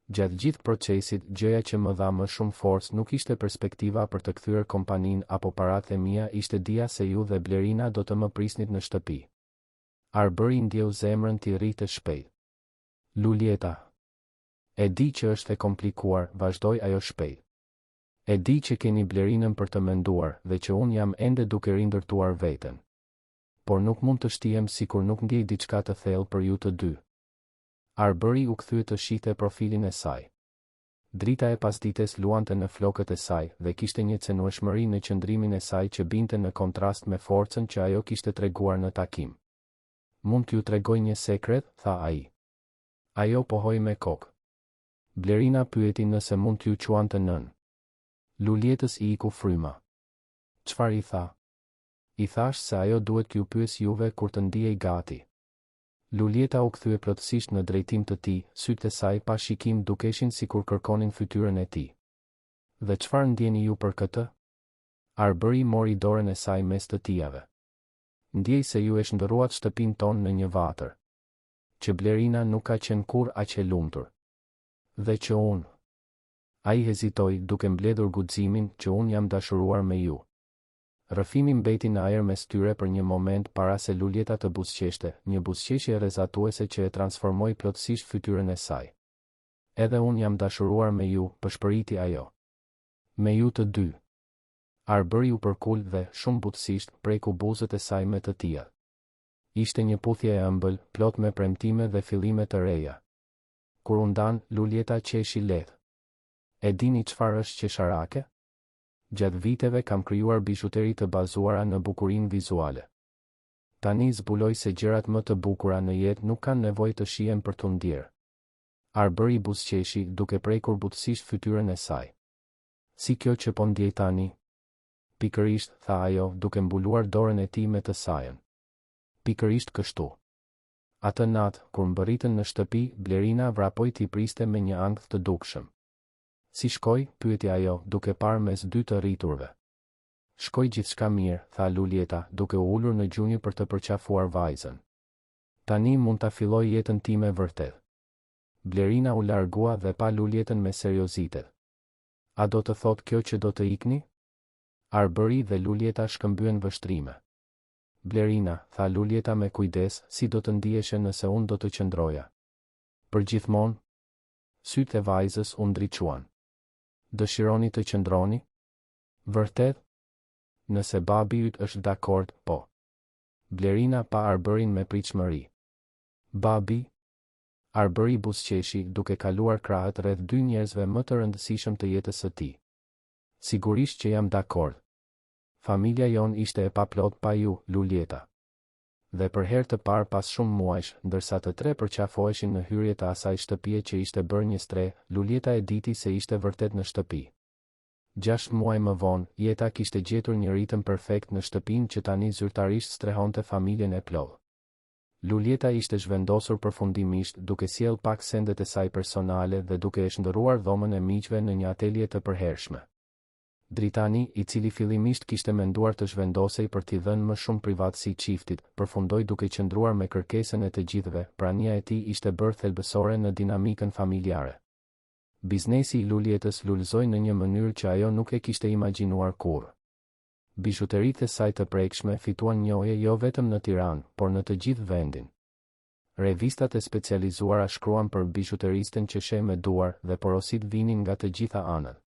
Gjatë gjithë procesit, gjëja që më dha më shumë forcë nuk ishte perspektiva për të kthyer kompaninë apo paratë e mia, ishte dia se ju dhe Blerina do të më prisnit në shtëpi. Arbëri ndjeu zemrën t'i rritë shpejt. Lulieta. E di që është e komplikuar, vazhdoi ajo shpejt. E di që keni Blerinën për të menduar dhe që unë jam ende duke rindërtuar veten. Por nuk mund të shtihem sikur nuk ndjej diçka të thellë për ju të dy. Arbëri u kthye të shihte profilin e saj. Drita e pasdites luante në flokët e saj dhe kishte një cenueshmëri në qëndrimin e saj që binte në kontrast me forcën që ajo kishte treguar në takim. Mund t'ju tregoj një sekret, tha ai. Ajo pohoi me kokë. Blerina pyeti nëse mund t'ju quante nën. Lulietës i iku fryma. Çfarë i tha? I thash se ajo duhet t'ju pyes juve kur të ndihej gati. Lulieta u kthye plotësisht në drejtim të tij, sytë e saj pa shikim dukeshin sikur kërkonin fytyrën e tij. Dhe çfarë ndjeni ju për këtë? Arbëri mori dorën e saj mes të tijave. Ndjej se ju e shndërruat shtëpinë tonë në një vatër. Që Blerina nuk ka qenë kur aq e lumtur. Dhe që unë. Ai hezitoi duke mbledhur guximin që unë jam dashuruar me ju. Rrëfimi mbeti në ajër mes tyre për një moment para se Lulieta të buzëqeshte, një buzëqeshje rrezatuese që e transformoi plotësisht fytyrën e saj. Edhe unë jam dashuruar me ju, pëshpëriti ajo. Me ju të dy. Arbëri u përkul dhe, shumë butësisht, preku buzët e saj me të tia. Ishte një puthje e ëmbël, plot me premtime dhe fillime të reja. Kur u ndan, Luljeta qeshi lehtë. E dini çfarë është qesharake? Gjatë viteve kam krijuar bizhuteri të bazuara në bukurinë vizuale. Tani zbuloj se gjërat më të bukura në jetë nuk kanë nevojë të shihen për t'u ndjerë. Arbëri buzëqeshi duke prekur butësisht fytyrën e saj. Si kjo që po ndjej tani? Pikërisht, tha ajo, duke mbuluar dorën e tij me të sajën. Pikërisht kështu. Atë natë, kur mbërritën në shtëpi, Blerina vrapoi t'i priste me një ankth të dukshëm. Si shkoi? Pyeti ajo, duke parë mes dy të rriturve. Shkoi gjithçka mirë, tha Luljeta, duke u ulur në gjunjë për të përqafuar vajzën. Tani mund ta filloj jetën time vërtet. Blerina u largua dhe pa Luljetën me seriozitet. A do të thot kjo që do të ikni? Arbëri dhe Luljeta shkëmbyen vështrime. Blerina, tha Luljeta me kujdes, si do të ndieshe nëse unë do të qëndroja. Përgjithmonë? Sytë e vajzës u ndriçuan. Dëshironi të qëndroni? Vërtet? Nëse babi yt është dakord, po. Blerina pa Arbërin me pritshmëri. Babi? Arbëri buzëqeshi, duke kaluar krahët rreth dy njerëzve më të rëndësishëm të jetës së tij. Sigurisht që jam dakord. Familja jon ishte e paplot pa ju, Luljeta. Dhe për herë të parë pas shumë muajsh, ndërsa të tre përqafoheshin në hyrje të asaj shtëpie që ishte bërë një stre, Luljeta e diti se ishte vërtet në shtëpi. 6 muaj më vonë, jeta kishte gjetur një ritëm perfekt në shtëpinë që tani zyrtarisht strehonte familjen e plodh. Luljeta ishte zhvendosur përfundimisht, duke sjell pak sendet e saj personale dhe duke e shndërruar dhomën e miqve në një atelje të përhershme. Dritani, i cili fillimisht kishte menduar të zhvendosej për t'i dhënë më shumë privatësi çiftit, përfundoi duke qëndruar me kërkesën e të gjithëve. Prania e tij ishte bërë thelbësore në dinamikën familjare. Biznesi i Luljetës lulëzoi në një mënyrë që ajo nuk e kishte imagjinuar kurrë. Bizhuteritë e saj të prekshme fituan njohje jo vetëm në Tiranë, por në të gjithë vendin. Revistat e specializuara shkruan për bizhuteristën që sheh me duar dhe porosit vinin nga të gjitha anët.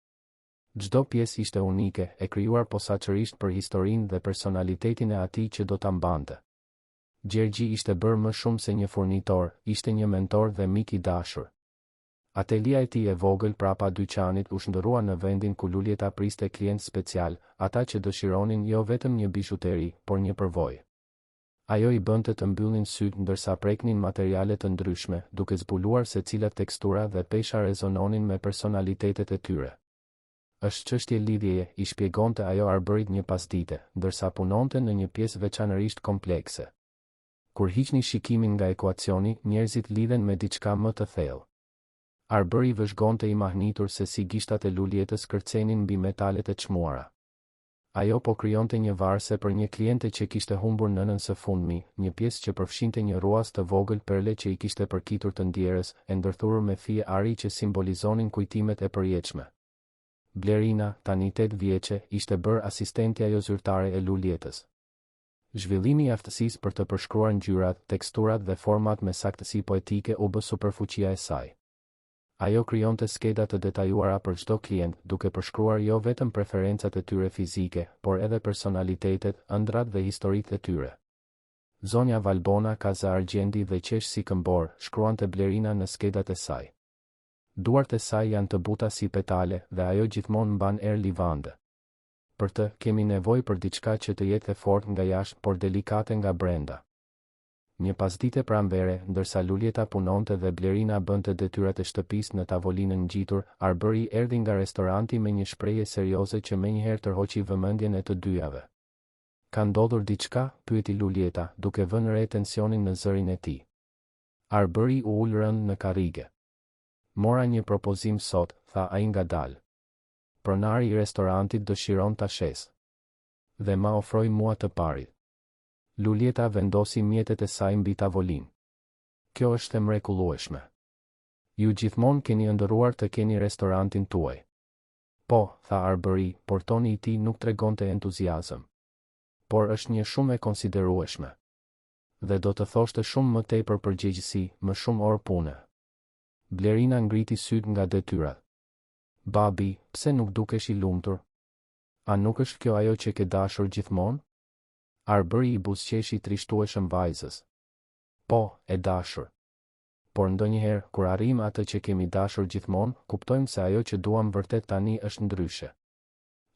Çdo pjesë ishte unike, e krijuar posaçërisht për historinë dhe personalitetin e atij që do ta mbante. Gjergji ishte bërë më shumë se një furnitor, ishte një mentor dhe mik i dashur. Atelia e tij e vogël prapa dyqanit u shndërrua në vendin ku Luljeta priste klient special, ata që dëshironin jo vetëm një bizhuteri, por një përvojë. Ajo i bënte të mbyllnin syt ndërsa preknin materiale të ndryshme, duke zbuluar se cilat tekstura dhe pesha rezononin me personalitetet e tyre. Është çështje lidhjeje, i shpjegonte ajo Arbërit një pasdite, ndërsa punonte në një pjesë veçanërisht komplekse. Kur hiqni shikimin nga ekuacioni, njerëzit lidhen me diçka më të thellë. Arbëri vëzhgonte i mahnitur se si gishtat e Luljetës kërcenin mbi metalet e çmuara. Ajo po krijonte një varse për një kliente që kishte humbur nënën së fundmi, një pjesë që përfshinte një ruas të vogël perle që i kishte përkitur të ndjerës, e ndërthurur me fije ari që simbolizonin kujtimet e përjetshme. Blerina, tani 8 vjeçe, ishte bërë asistentja jo zyrtare e Luljetës. Zhvillimi i aftësisë për të përshkruar ngjyrat, teksturat dhe format me saktësi poetike u bë superfuqia e saj. Ajo krijonte skeda të detajuara për çdo klient, duke përshkruar jo vetëm preferencat e tyre fizike, por edhe personalitetet, ëndrat dhe historitë e tyre. Zonja Valbona ka zë argjendi dhe qesh si këmbor, shkruante Blerina në skedat e saj. Duart e saj janë të buta si petale dhe ajo gjithmonë mban erë livande. Për të, kemi nevojë për diçka që të jetë e fortë nga jashtë, por delikate nga brenda. Një pasdite pranvere, ndërsa Luljeta punonte dhe Blerina bënte detyrat e shtëpisë në tavolinën ngjitur, Arbëri erdhi nga restoranti me një shprehje serioze që menjëherë tërhoqi vëmendjen e të dyjave. Ka ndodhur diçka? Pyeti Luljeta, duke vënë re tensionin në zërin e tij. Arbëri u ul rënd në karrige. Mora një propozim sot, tha ai ngadalë. Pronari i restorantit dëshiron ta shes. Dhe ma ofroi mua të parit. Luljeta vendosi mjetet e saj mbi tavolinë. Kjo është e mrekullueshme. Ju gjithmonë keni ëndërruar të keni restorantin tuaj. Po, tha Arbëri, por toni i tij nuk tregonte entuziazëm. Por është një shumë e konsiderueshme. Dhe do të thoshte shumë më tepër përgjegjësi, më shumë orë pune. Blerina ngriti syt nga detyrat. Babi, pse nuk dukesh i lumtur? A nuk është kjo ajo që ke dashur gjithmonë? Bëri i buzëqeshi trishtueshëm vajzës. Po, e dashur. Por ndonjëherë, kur arrim atë që kemi dashur gjithmonë, kuptojmë se ajo që duam vërtet tani është ndryshe.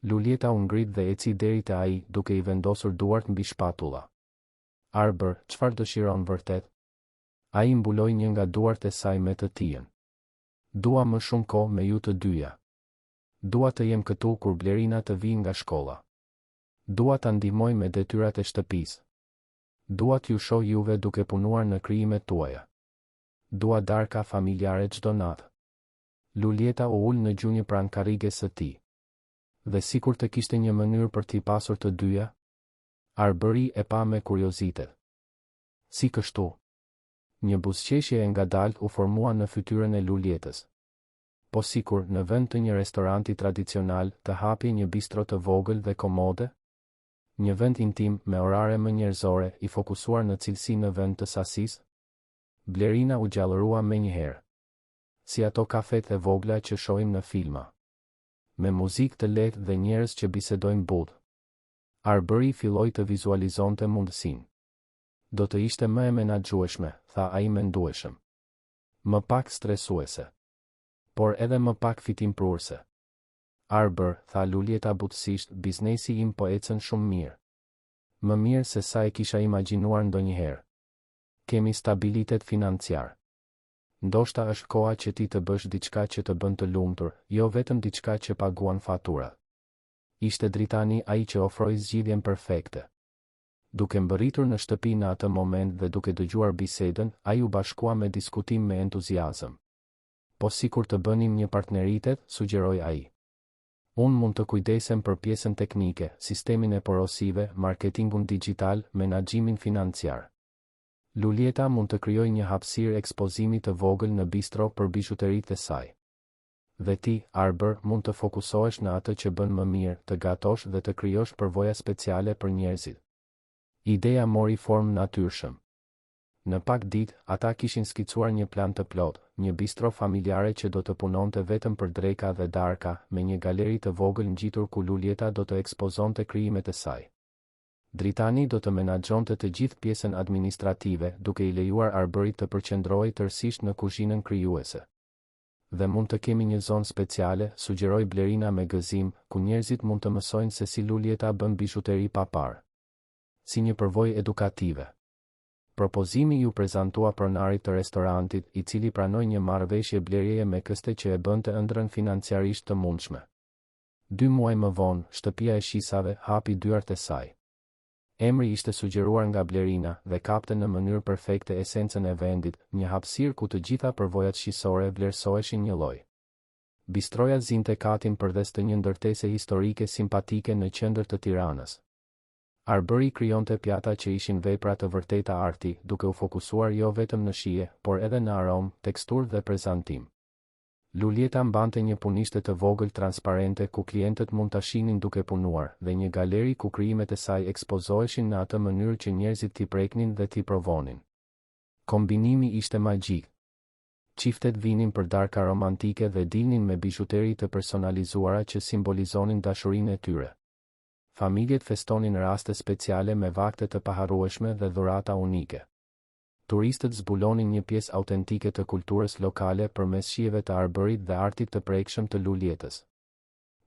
Lulieta u ngrit dhe eci deri te ai, duke i vendosur duart mbi shpatulla. Arbër, çfarë dëshiron vërtet? Ai mbuloi një nga duart e saj me të tijën. Dua më shumë kohë me ju të dyja. Dua të jem këtu kur Blerina të vijë nga shkolla. Dua ta ndihmoj me detyrat e shtëpisë. Dua t'ju shoh juve duke punuar në krijimet tuaja. Dua darka familjare çdo natë. Lulieta u ul në gjunjë pranë karriges së tij. Dhe sikur të kishte një mënyrë për t'i pasur të dyja, Bëri e pa me kuriozitet. Si kështu? Një buzëqeshje e ngadalt u formua në fytyrën e Lulietës. Po sikur në vend të një restoranti tradicional të hapje një bistro të vogël dhe komode? Një vend intim me orare më njerëzore i fokusuar në cilësi në vend të sasisë? Blerina u gjallërua menjëherë. Si ato kafet e vogla që shohim në filma. Me muzikë të lehtë dhe njerëz që bisedojnë butë. Bëri filloi të vizualizonte mundësinë. Do të ishte më e menaxhueshme, tha ai mendueshëm. Më pak stresuese. Por edhe më pak fitimpruese. Arbër, tha Lulieta butësisht, biznesi im po ecën shumë mirë. Më mirë se sa e kisha imagjinuar ndonjëherë. Kemi stabilitet financiar. Ndoshta është koha që ti të bësh diçka që të bën të lumtur, jo vetëm diçka që paguan faturat. Ishte dritani ai që ofroi zgjidhjen perfekte. Duke mbërritur në shtëpi në atë moment dhe duke dëgjuar bisedën, ai u bashkua me diskutim me entuziazëm. Po sikur të bënim një partneritet, sugjeroi ai. Unë mund të kujdesem për pjesën teknike, sistemin e porosive, marketingun digital, menaxhimin financiar. Lulieta mund të krijojë një hapësirë ekspozimi të vogël në bistro për bijuteritë e saj. Dhe ti, Arbër, mund të fokusohesh në atë që bën më mirë, të gatosh dhe të krijosh përvoja speciale për njerëzit. Ideja mori formë natyrshëm. Në pak ditë, ata kishin skicuar një plan të plotë, një bistro familjare që do të punonte vetëm për dreka dhe darka, me një galeri të vogël ngjitur ku Lulieta do të ekspozonte krijimet e saj. Dritani do të menaxhonte të gjithë pjesën administrative, duke i lejuar Arbërit të përqendrohej tërësisht në kuzhinën krijuese. Dhe mund të kemi një zonë speciale, sugjeroi Blerina me gëzim, ku njerëzit mund të mësojnë se si Lulieta bën bijuteri pa parë. Si një përvojë edukative. Propozimi ju prezantua pronarit të restorantit, i cili pranoi një marrëveshje blerjeje me këste që e bënte ëndrrën financiarisht të mundshme. 2 muaj më vonë, shtëpia e shisave hapi dyert e saj. Emri ishte sugjeruar nga Blerina dhe kapte në mënyrë perfekte esencën e vendit, një hapësirë ku të gjitha përvojat shisore vlerësoheshin një lloj. Bistroja zinte katin përdes të një ndërtese historike simpatike në qendër të Tiranës. Bëri krijonte pjata që ishin vepra të vërteta arti, duke u fokusuar jo vetëm në shije, por edhe në aromë, teksturë dhe prezantim. Lulieta mbante një punishte të vogël transparente ku klientët mund ta shihnin duke punuar, dhe një galeri ku krijimet e saj ekspozoheshin në atë mënyrë që njerëzit t'i preknin dhe t'i provonin. Kombinimi ishte magjik. Çiftet vinin për darka romantike dhe dilnin me bijuteri të personalizuara që simbolizonin dashurinë e tyre. Familjet festonin raste speciale me vakte të paharrueshme dhe dhurata unike. Turistët zbulonin një pjesë autentike të kulturës lokale përmes shijeve të Bërit dhe artit të prekshëm të Lulietës.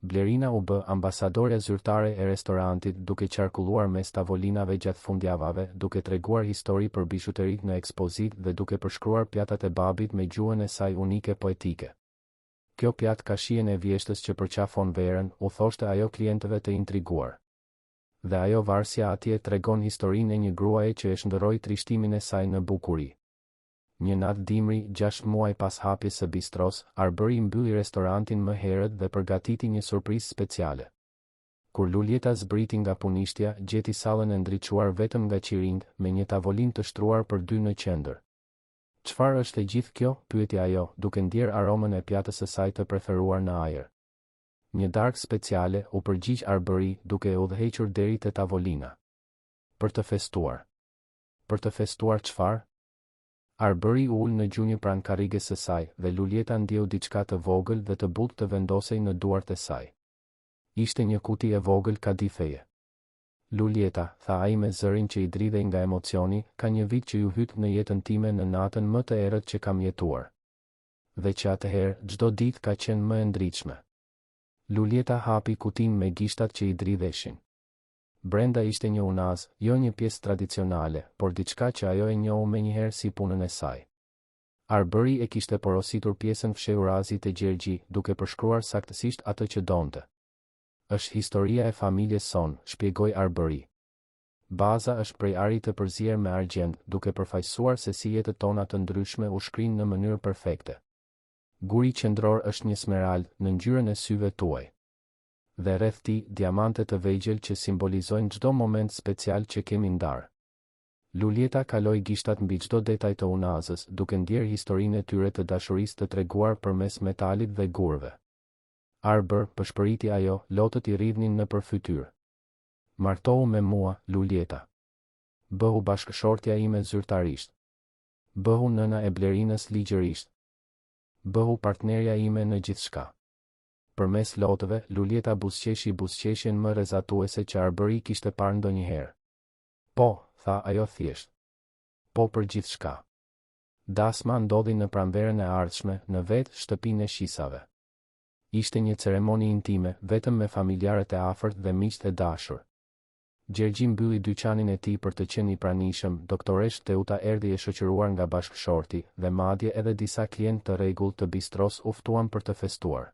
Blerina u bë ambasadore zyrtare e restorantit, duke qarkulluar mes tavolinave gjatë fundjavave, duke treguar histori për bijuterit në ekspozitë dhe duke përshkruar pjatat e babit me gjuhën e saj unike poetike. Kjo pjatë ka shijen e vjeshtës që përqafon verën, u thoshte ajo klientëve të intriguar. Dhe ajo varsja atje tregon historinë e një gruaje që e shndërroi trishtimin e saj në bukuri. Një natë dimri, 6 muaj pas hapjes së bistros, Bëri mbylli restorantin më herët dhe përgatiti një surprizë speciale. Kur Lulieta zbriti nga punishtja, gjeti sallën e ndriçuar vetëm nga qirinj, me një tavolinë të shtruar për 2 në qendër. "Çfarë është e gjithë kjo?" pyeti ajo, duke ndjer aromën e pjatës së saj të preferuar në ajër. "Një darkë speciale," u përgjigj Bëri, duke e udhëhequr deri te tavolina. "Për të festuar." "Për të festuar çfarë?" Arbëri u ul në gjunjë pranë karriges së saj dhe Lulieta ndjeu diçka të vogël dhe të butë të vendosej në duart e saj. Ishte një kuti e vogël kadifeje. Lulieta, tha ai me zërin që i dridhej nga emocioni, ka një vit që ju hyt në jetën time në natën më të errët që kam jetuar. Dhe që atëherë, çdo ditë ka qenë më e ndritshme. Lulieta hapi kutin me gishtat që i dridheshin. Brenda ishte një unaz, jo një pjesë tradicionale, por diçka që ajo e njohu menjëherë si punën e saj. Arbëri e kishte porositur pjesën fshehurazi të Gjergji, duke përshkruar saktësisht atë që donte. Është historia e familjes son, shpjegoi Arbëri. Baza është prej ari të përzier me argjend, duke përfaqësuar se si jetët tona të ndryshme u shkrin në mënyrë perfekte. Guri qendror është një smerald në ngjyrën e syve tuaj. Dhe rreth tij diamante të vegjël që simbolizojnë çdo moment special që kemi ndarë. Lulieta kaloi gishtat mbi çdo detaj të unazës, duke ndjer historinë e tyre të dashurisë të treguar përmes metalit dhe gurëve. Arbër, pëshpëriti ajo, lotët i rridhnin nëpër fytyrë. Martohu me mua, Lulieta. Bëhu bashkëshortja ime zyrtarisht. Bëhu nëna e Blerinës ligjërisht. Bëhu partnerja ime në gjithçka. Përmes lotëve, Lulieta buzëqeshi buzëqeshjen më rrezatuese që Arbëri kishte parë ndonjëherë. Po, tha ajo thjesht. Po për gjithçka. Dasma ndodhi në pranverën e ardhshme, në vetë shtëpinë e Shisave. Ishte një ceremoni intime, vetëm me familjarët e afërt dhe miqtë e dashur. Gjergji mbylli dyqanin e tij për të qenë i pranishëm, doktoresh Teuta erdhi e shoqëruar nga bashkëshorti, dhe madje edhe disa klientë të rregullt të bistros u ftuan për të festuar.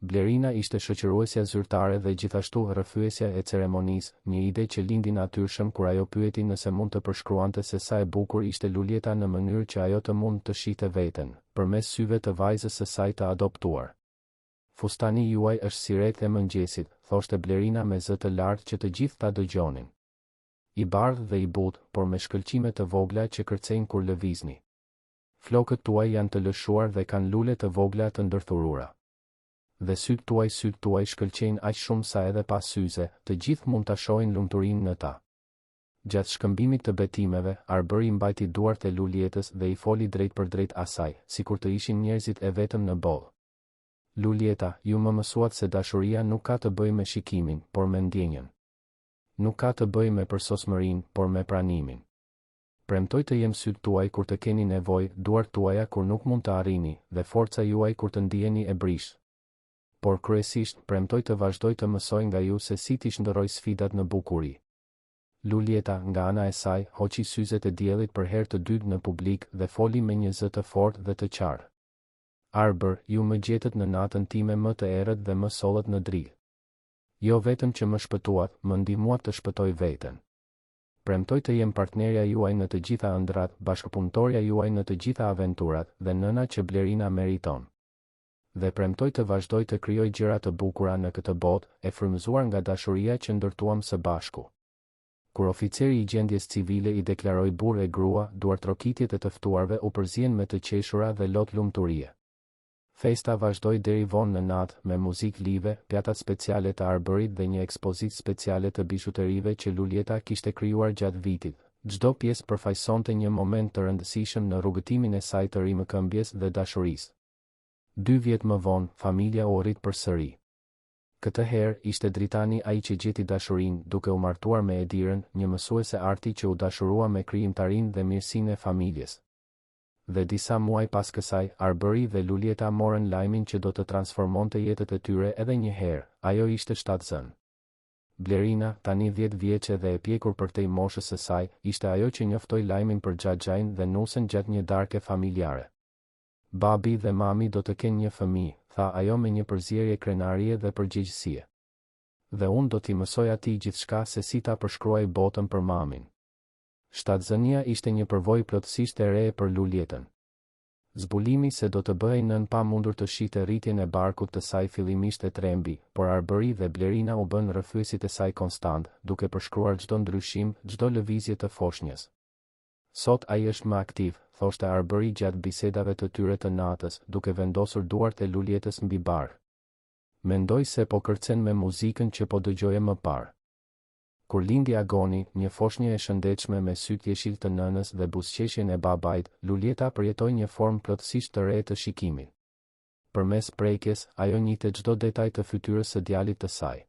Blerina ishte shoqëruesja zyrtare dhe gjithashtu rrëfyesja e ceremonisë, një ide që lindi natyrshëm kur ajo pyeti nëse mund të përshkruante se sa e bukur ishte Lulieta në mënyrë që ajo të mund të shihte veten, përmes syve të vajzës së saj të adoptuar. Fustani juaj është si rreth e mëngjesit, thoshte Blerina me zë të lartë që të gjithë ta dëgjonin. I bardhë dhe i butë, por me shkëlqime të vogla që kërcejnë kur lëvizni. Flokët tuaj janë të lëshuar dhe kanë lule të vogla të ndërthurura. Dhe sytë tuaj shkëlqejnë aq shumë sa edhe pa syze, të gjithë mund ta shohin lumturinë në ta. Gjatë shkëmbimit të betimeve, Arbëri mbajti duart e Lulietës dhe i foli drejt për drejt asaj, sikur të ishin njerëzit e vetëm në boll. Lulieta, ju më mësuat se dashuria nuk ka të bëjë me shikimin, por me ndjenjen. Nuk ka të bëjë me përsosmërinë, por me pranimin. Premtoj të jem sytë tuaj kur të keni nevojë, duart tuaja kur nuk mund të arrini, dhe forca juaj kur të ndiheni e brish. Por kryesisht, premtoj të vazhdoj të mësoj nga ju se si t'i shndërroj sfidat në bukuri. Lulieta, nga ana e saj, hoqi syzet e diellit për herë të dytë në publik dhe foli me një zë të fortë dhe të qartë. Arbër, ju më gjetët në natën time më të errët dhe më sollët në drill. Jo vetëm që më shpëtuat, më ndihmuat të shpëtoj veten. Premtoj të jem partnerja juaj në të gjitha ëndrat, bashkëpunëtorja juaj në të gjitha aventurat, dhe nëna që Blerina meriton. Dhe premtoj të vazhdoj të krijoj gjëra të bukura në këtë botë, e frymëzuar nga dashuria që ndërtuam së bashku. Kur oficeri i gjendjes civile i deklaroi burr e grua, duartrokitjet e të ftuarve u përzien me të qeshura dhe lot lumturie. Festa vazhdoi deri vonë në natë, me muzikë live, pjatat speciale të Arbërit dhe një ekspozitë speciale të bishuterive që Lulieta kishte krijuar gjatë vitit. Çdo pjesë përfaqësonte një moment të rëndësishëm në rrugëtimin e saj të rimëkëmbjes dhe dashurisë. 2 vjet më vonë, familja u rrit përsëri. Këtë herë ishte Dritani ai që gjeti dashurinë, duke u martuar me Edirën, një mësuese arti që u dashurua me krijimtarinë dhe mirësinë e familjes. Dhe disa muaj pas kësaj, Arbëri dhe Lulieta morën lajmin që do të transformonte jetët e tyre edhe një herë, ajo ishte shtatzën. Blerina, tani 10 vjeçe dhe e pjekur përtej moshës së saj, ishte ajo që njoftoi lajmin për Xhaxhain dhe Nusën gjatë një darke familjare. Babi dhe mami do të kenë një fëmijë, tha ajo me një përzierje krenarie dhe përgjegjësie. Dhe unë do t'i mësoj atij gjithçka se si ta përshkruaj botën për mamin. Shtatzënia ishte një përvojë plotësisht e re për Lulietën. Zbulimi se do të bëhej nën pa mundur të shihte rritjen e barkut të saj fillimisht e trembi, por Arbëri dhe Blerina u bën rrëfyesit e saj konstant, duke përshkruar çdo ndryshim, çdo lëvizje të foshnjës. Sot ai është më aktiv, thoshte Arbëri gjatë bisedave të tyre të natës, duke vendosur duart e Lulietës mbi bark. Mendoj se po kërcen me muzikën që po dëgjoje më parë. Kur lindi Agoni, një foshnjë e shëndetshme me sytë jeshil të nënës dhe buzëqeshjen e babait, Lulieta përjetoi një formë plotësisht të re të shikimit. Përmes prekjes, ajo njihte çdo detaj të fytyrës së djalit të saj.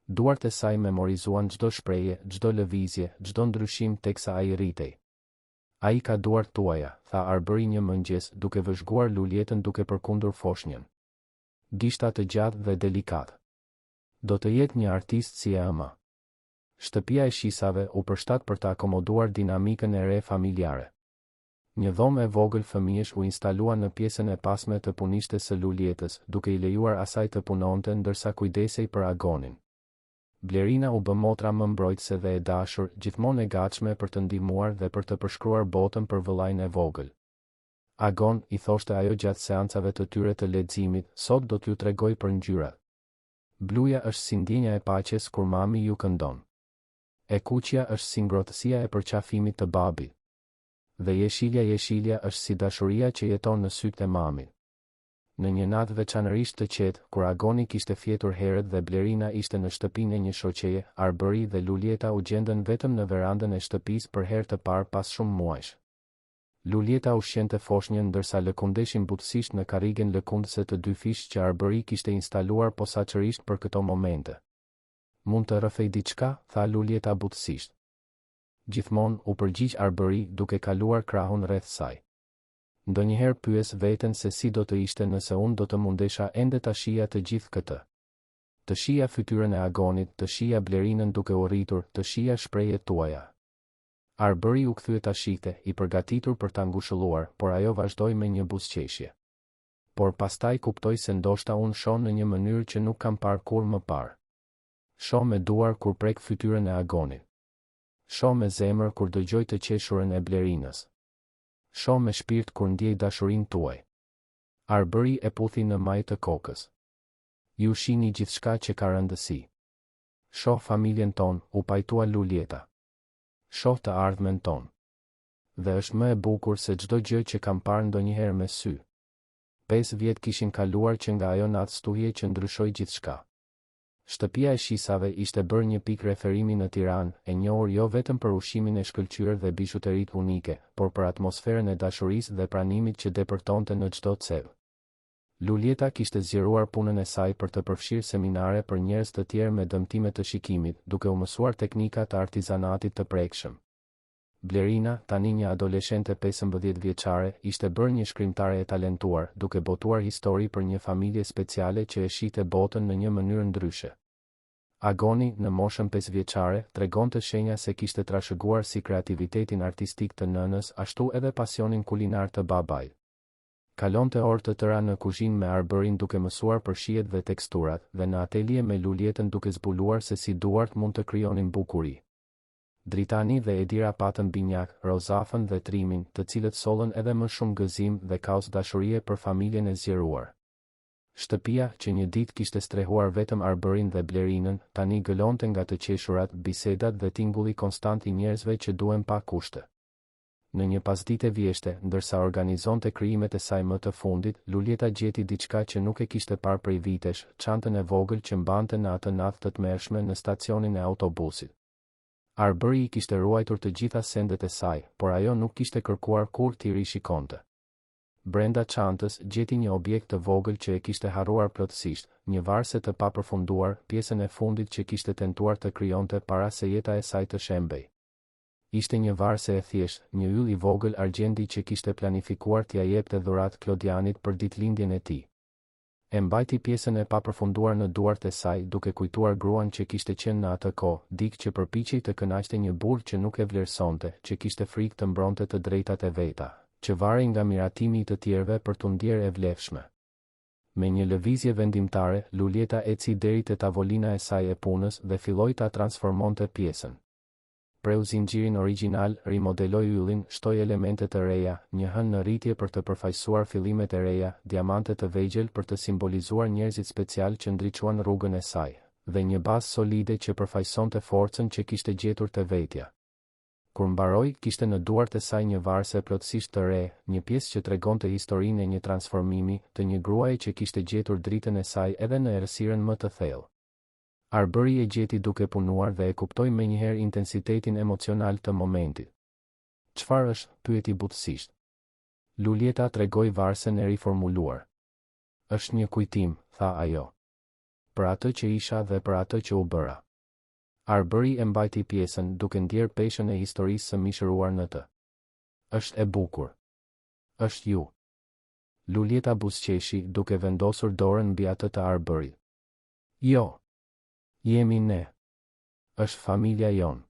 Duart e saj memorizuan çdo shprehje, çdo lëvizje, çdo ndryshim teksa ai rritej. Ai ka duart tuaja, tha Arbëri një mëngjes, duke vëzhguar Lulietën duke përkundur foshnjën. Gishta të gjatë dhe delikat. Do të jetë një artist si e ëma. Shtëpia e shisave u përshtat për të akomoduar dinamikën e re familjare. Një dhomë e vogël fëmijësh u instalua në pjesën e pasme të punishtes së Lulietës, duke i lejuar asaj të punonte ndërsa kujdesej për Agonin. Blerina u bë motra më mbrojtëse dhe e dashur, gjithmonë e gatshme për të ndihmuar dhe për të përshkruar botën për vëllain e vogël. Agon, i thoshte ajo gjatë seancave të tyre të leximit, sot do t'ju tregoj për ngjyrat. Bluja është si ndjenja e paqes kur mami ju këndon. E kuqja është si ngrohtësia e përqafimit të babit. Dhe jeshilja është si dashuria që jeton në sytë e mamit. Në një natë veçanërisht të qetë, kur Agoni kishte fjetur herët dhe Blerina ishte në shtëpinë e një shoqeje, Arbëri dhe Lulieta u gjendën vetëm në verandën e shtëpisë për herë të parë pas shumë muajsh. Lulieta ushqente foshnjën ndërsa lëkundeshin butësisht në karrigen lëkundëse të dy fish që Arbëri kishte instaluar posaçërisht për këto momente. Mund të rrëfej diçka, tha Lulieta butësisht. Gjithmonë u përgjigj Arbëri duke kaluar krahun rreth saj. Ndonjëherë pyes veten se si do të ishte nëse unë do të mundesha ende ta shija të gjithë këtë. Të shija fytyrën e Agonit, të shija Blerinën duke u rritur, të shija shprehjet tuaja. Arbëri u kthye ta shihte, i përgatitur për ta ngushëlluar, por ajo vazhdoi me një buzëqeshje. Por pastaj kuptoi se ndoshta unë shoh në një mënyrë që nuk kam parë kur më parë. Shoh me duar kur prek fytyrën e Agonit. Shoh me zemër kur dëgjoj të qeshurën e Blerinës. Shoh me shpirt kur ndjej dashurinë tuaj. Arbëri e puthi në majë të kokës. Ju shihni gjithçka që ka rëndësi. Shoh familjen ton, u pajtua Lulieta. Shoh të ardhmen ton. Dhe është më e bukur se çdo gjë që kam parë ndonjëherë me sy. 5 vjet kishin kaluar që nga ajo natë stuhje që ndryshoi gjithçka. Shtëpia e shisave ishte bërë një pikë referimi në Tiranë, e njohur jo vetëm për ushqimin e shkëlqyer dhe bishuteritë unike, por për atmosferën e dashurisë dhe pranimit që depërtonte në çdo cell. Lulieta kishte zgjeruar punën e saj për të përfshirë seminare për njerëz të tjerë me dëmtime të shikimit, duke u mësuar teknika të artizanatit të prekshëm. Blerina, tani një adoleshente 15 vjeçare, ishte bërë një shkrimtare e talentuar, duke botuar histori për një familje speciale që e shihte botën në një mënyrë ndryshe. Agoni, në moshën 5 vjeçare, tregonte shenja se kishte trashëguar si kreativitetin artistik të nënës, ashtu edhe pasionin kulinar të babait. Kalonte orë të tëra në kuzhinë me Arbërin duke mësuar për shijet dhe teksturat, dhe në atelje me Lulietën duke zbuluar se si duart mund të krijonin bukuri. Dritani dhe Edira patën binjak, rozafën dhe trimin, të cilët sollën edhe më shumë gëzim dhe kaos dashurie për familjen e zgjeruar. Shtëpia, që një ditë kishte strehuar vetëm Arbërin dhe Blerinën, tani gëlonte nga të qeshurat, bisedat dhe tingulli konstant i njerëzve që duhen pa kushte. Në një pasdite vjeshte, ndërsa organizonte krijimet e saj më të fundit, Lulieta gjeti diçka që nuk e kishte parë prej vitesh, çantën e vogël që mbante në atë natë të tmerrshme në stacionin e autobusit. Arbëri i kishte ruajtur të gjitha sendet e saj, por ajo nuk kishte kërkuar kur t'i rishikonte. Brenda çantës gjeti një objekt të vogël që e kishte harruar plotësisht, një varse të papërfunduar, pjesën e fundit që kishte tentuar të krijonte para se jeta e saj të shembej. Ishte një varse e thjeshtë, një yll i vogël argjendi që kishte planifikuar t'ia jepte dhuratë Klodianit për ditëlindjen e tij. E mbajti pjesën e papërfunduar në duart e saj, duke kujtuar gruan që kishte qenë në atë kohë, dikë që përpiqej të kënaqte një burr që nuk e vlerësonte, që kishte frikë të mbronte të drejtat e veta, që varej nga miratimi i të tjerëve për t'u ndjerë e vlefshme. Me një lëvizje vendimtare, Lulieta eci deri te tavolina e saj e punës dhe filloi ta transformonte pjesën. Preu zinxhirin origjinal, rimodeloi yllin, shtoi elemente të reja, një hën në rritje për të përfaqësuar fillimet e reja, diamante të vegjël për të simbolizuar njerëzit special që ndriçuan rrugën e saj, dhe një bazë solide që përfaqësonte forcën që kishte gjetur te vetja. Kur mbaroi, kishte në duart e saj një varse plotësisht të re, një pjesë që tregonte historinë e një transformimi, të një gruaje që kishte gjetur dritën e saj edhe në errësirën më të thellë. Arbëri e gjeti duke punuar dhe e kuptoi menjëherë intensitetin emocional të momentit. Çfarë është? Pyeti butësisht. Lulieta tregoi varsen e riformuluar. Është një kujtim, tha ajo. Për atë që isha dhe për atë që u bëra. Arbëri e mbajti pjesën duke ndjer peshën e historisë së mishëruar në të. Është e bukur. Është ju. Lulieta buzëqeshi duke vendosur dorën mbi atë të Arbërit. Jo. Jemi ne. Është familja jon.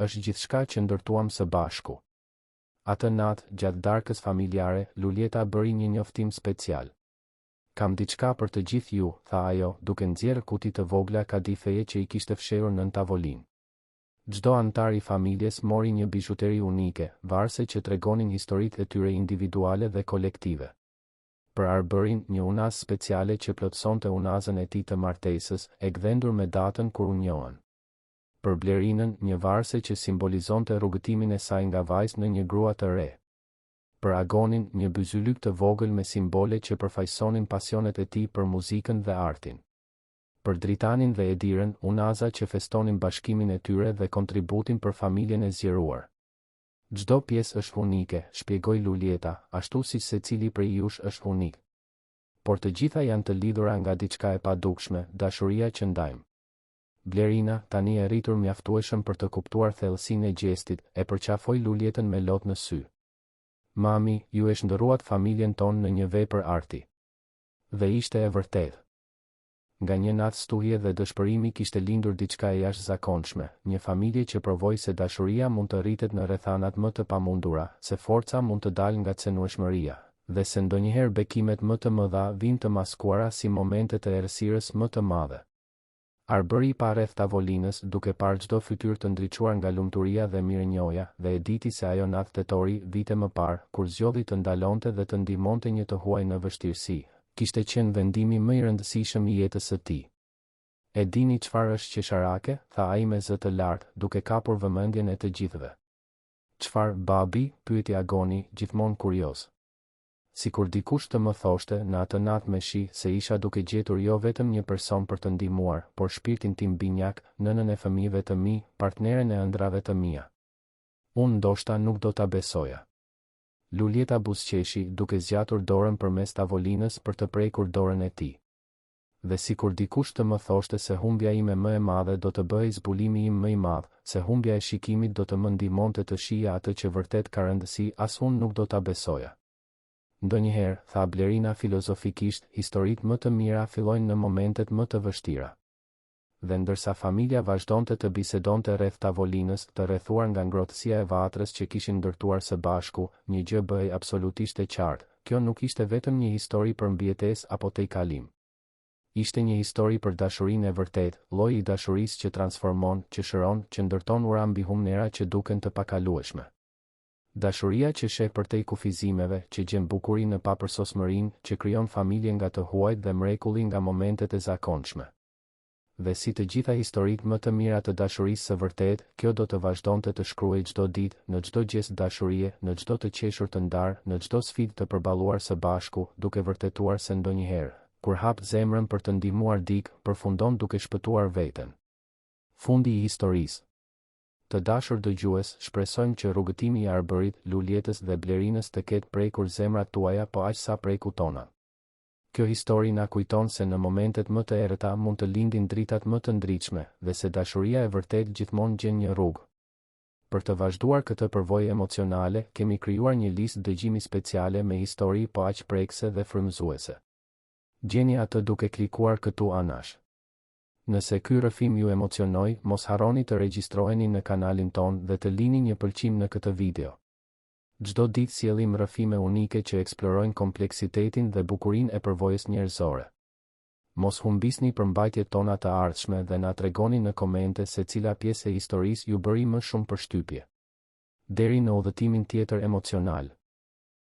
Është gjithçka që ndërtuam së bashku. Atë natë, gjatë darkës familjare, Lulieta bëri një njoftim special. Kam diçka për të gjithë ju, tha ajo, duke nxjerrë kuti të vogla kadifeje që i kishte fshehur nën tavolinë. Çdo antar i familjes mori një bizhuteri unike, varse që tregonin historitë e tyre individuale dhe kolektive. Për Arbërin, një unazë speciale që plotësonte unazën e tij të martesës, e gdhendur me datën kur u njohën. Për Blerinën, një varse që simbolizonte rrugëtimin e saj nga vajzë në një grua të re. Për Agonin, një byzylyk të vogël me simbole që përfaqësonin pasionet e tij për muzikën dhe artin. Për Dritanin dhe Edirën, unaza që festonin bashkimin e tyre dhe kontributin për familjen e zgjeruar. Çdo pjesë është unike, shpjegoi Lulieta, ashtu si secili prej jush është unik. Por të gjitha janë të lidhura nga diçka e padukshme, dashuria që ndajmë. Blerina, tani e rritur mjaftueshëm për të kuptuar thellësinë e gjestit, e përqafoi Lulietën me lot në sy. Mami, ju e shndërruat familjen tonë në një vepër arti. Dhe ishte e vërtetë. Nga një natë stuhje dhe dëshpërimi kishte lindur diçka e jashtëzakonshme, një familje që provoi se dashuria mund të rritet në rrethanat më të pamundura, se forca mund të dalë nga cenueshmëria, dhe se ndonjëherë bekimet më të mëdha vijnë të maskuara si momentet e errësirës më të madhe. Arbëri pa rreth tavolinës duke parë çdo fytyrë të ndriçuar nga lumturia dhe mirënjohja, dhe e diti se ajo natë tetori, vite më parë, kur zgjodhi të ndalonte dhe të ndihmonte një të huaj në vështirësi, kishte qenë vendimi më i rëndësishëm i jetës së tij. E dini çfarë është qesharake? Tha ai me zë të lartë, duke kapur vëmendjen e të gjithëve. Çfarë, babi? Pyeti Agoni, gjithmonë kurioz. Sikur dikush të më thoshte në atë natë me shi se isha duke gjetur jo vetëm një person për të ndihmuar, por shpirtin tim binjak, nënën e fëmijëve të mi, partneren e ëndrave të mia. Unë ndoshta nuk do ta besoja. Lulieta buzëqeshi duke zgjatur dorën përmes tavolinës për të prekur dorën e tij. Dhe sikur dikush të më thoshte se humbja ime më e madhe do të bëhej zbulimi im më i madh, se humbja e shikimit do të më ndihmonte të shija atë që vërtet ka rëndësi, as unë nuk do ta besoja. Ndonjëherë, tha Blerina filozofikisht, historitë më të mira fillojnë në momentet më të vështira. Dhe ndërsa familja vazhdonte të bisedonte rreth tavolinës, të rrethuar nga ngrohtësia e vatrës që kishin ndërtuar së bashku, një gjë bëhej absolutisht e qartë, kjo nuk ishte vetëm një histori për mbijetesë apo tejkalim. Ishte një histori për dashurinë e vërtetë, lloji i dashurisë që transformon, që shëron, që ndërton ura mbi humnera që duken të pakalueshme. Dashuria që sheh përtej kufizimeve, që gjen bukurinë në papërsosmërinë, që krijon familje nga të huajt dhe mrekulli nga momentet e zakonshme. Dhe si të gjitha historitë më të mira të dashurisë së vërtetë, kjo do të vazhdonte të shkruhej çdo ditë, në çdo gest dashurie, në çdo të qeshur të ndarë, në çdo sfidë të përballuar së bashku, duke vërtetuar se ndonjëherë, kur hap zemrën për të ndihmuar dikë, përfundon duke shpëtuar veten. Fundi i historisë. Të dashur dëgjues, shpresojmë që rrugëtimi i Arbërit, Lulietës dhe Blerinës të ketë prekur zemrat tuaja po aq sa preku tona. Kjo histori na kujton se në momentet më të errëta mund të lindin dritat më të ndritshme dhe se dashuria e vërtetë gjithmonë gjen një rrugë. Për të vazhduar këtë përvojë emocionale, kemi krijuar një listë dëgjimi speciale me histori po aq prekse dhe frymëzuese. Gjeni atë duke klikuar këtu anash. Nëse ky rrëfim ju emocionoi, mos harroni të regjistroheni në kanalin ton dhe të lini një pëlqim në këtë video. Çdo ditë sjellim rrëfime unike që eksplorojnë kompleksitetin dhe bukurinë e përvojës njerëzore. Mos humbisni përmbajtjet tona të ardhshme dhe na tregoni në komente se cila pjesë e historisë ju bëri më shumë përshtypje. Deri në udhëtimin tjetër emocional.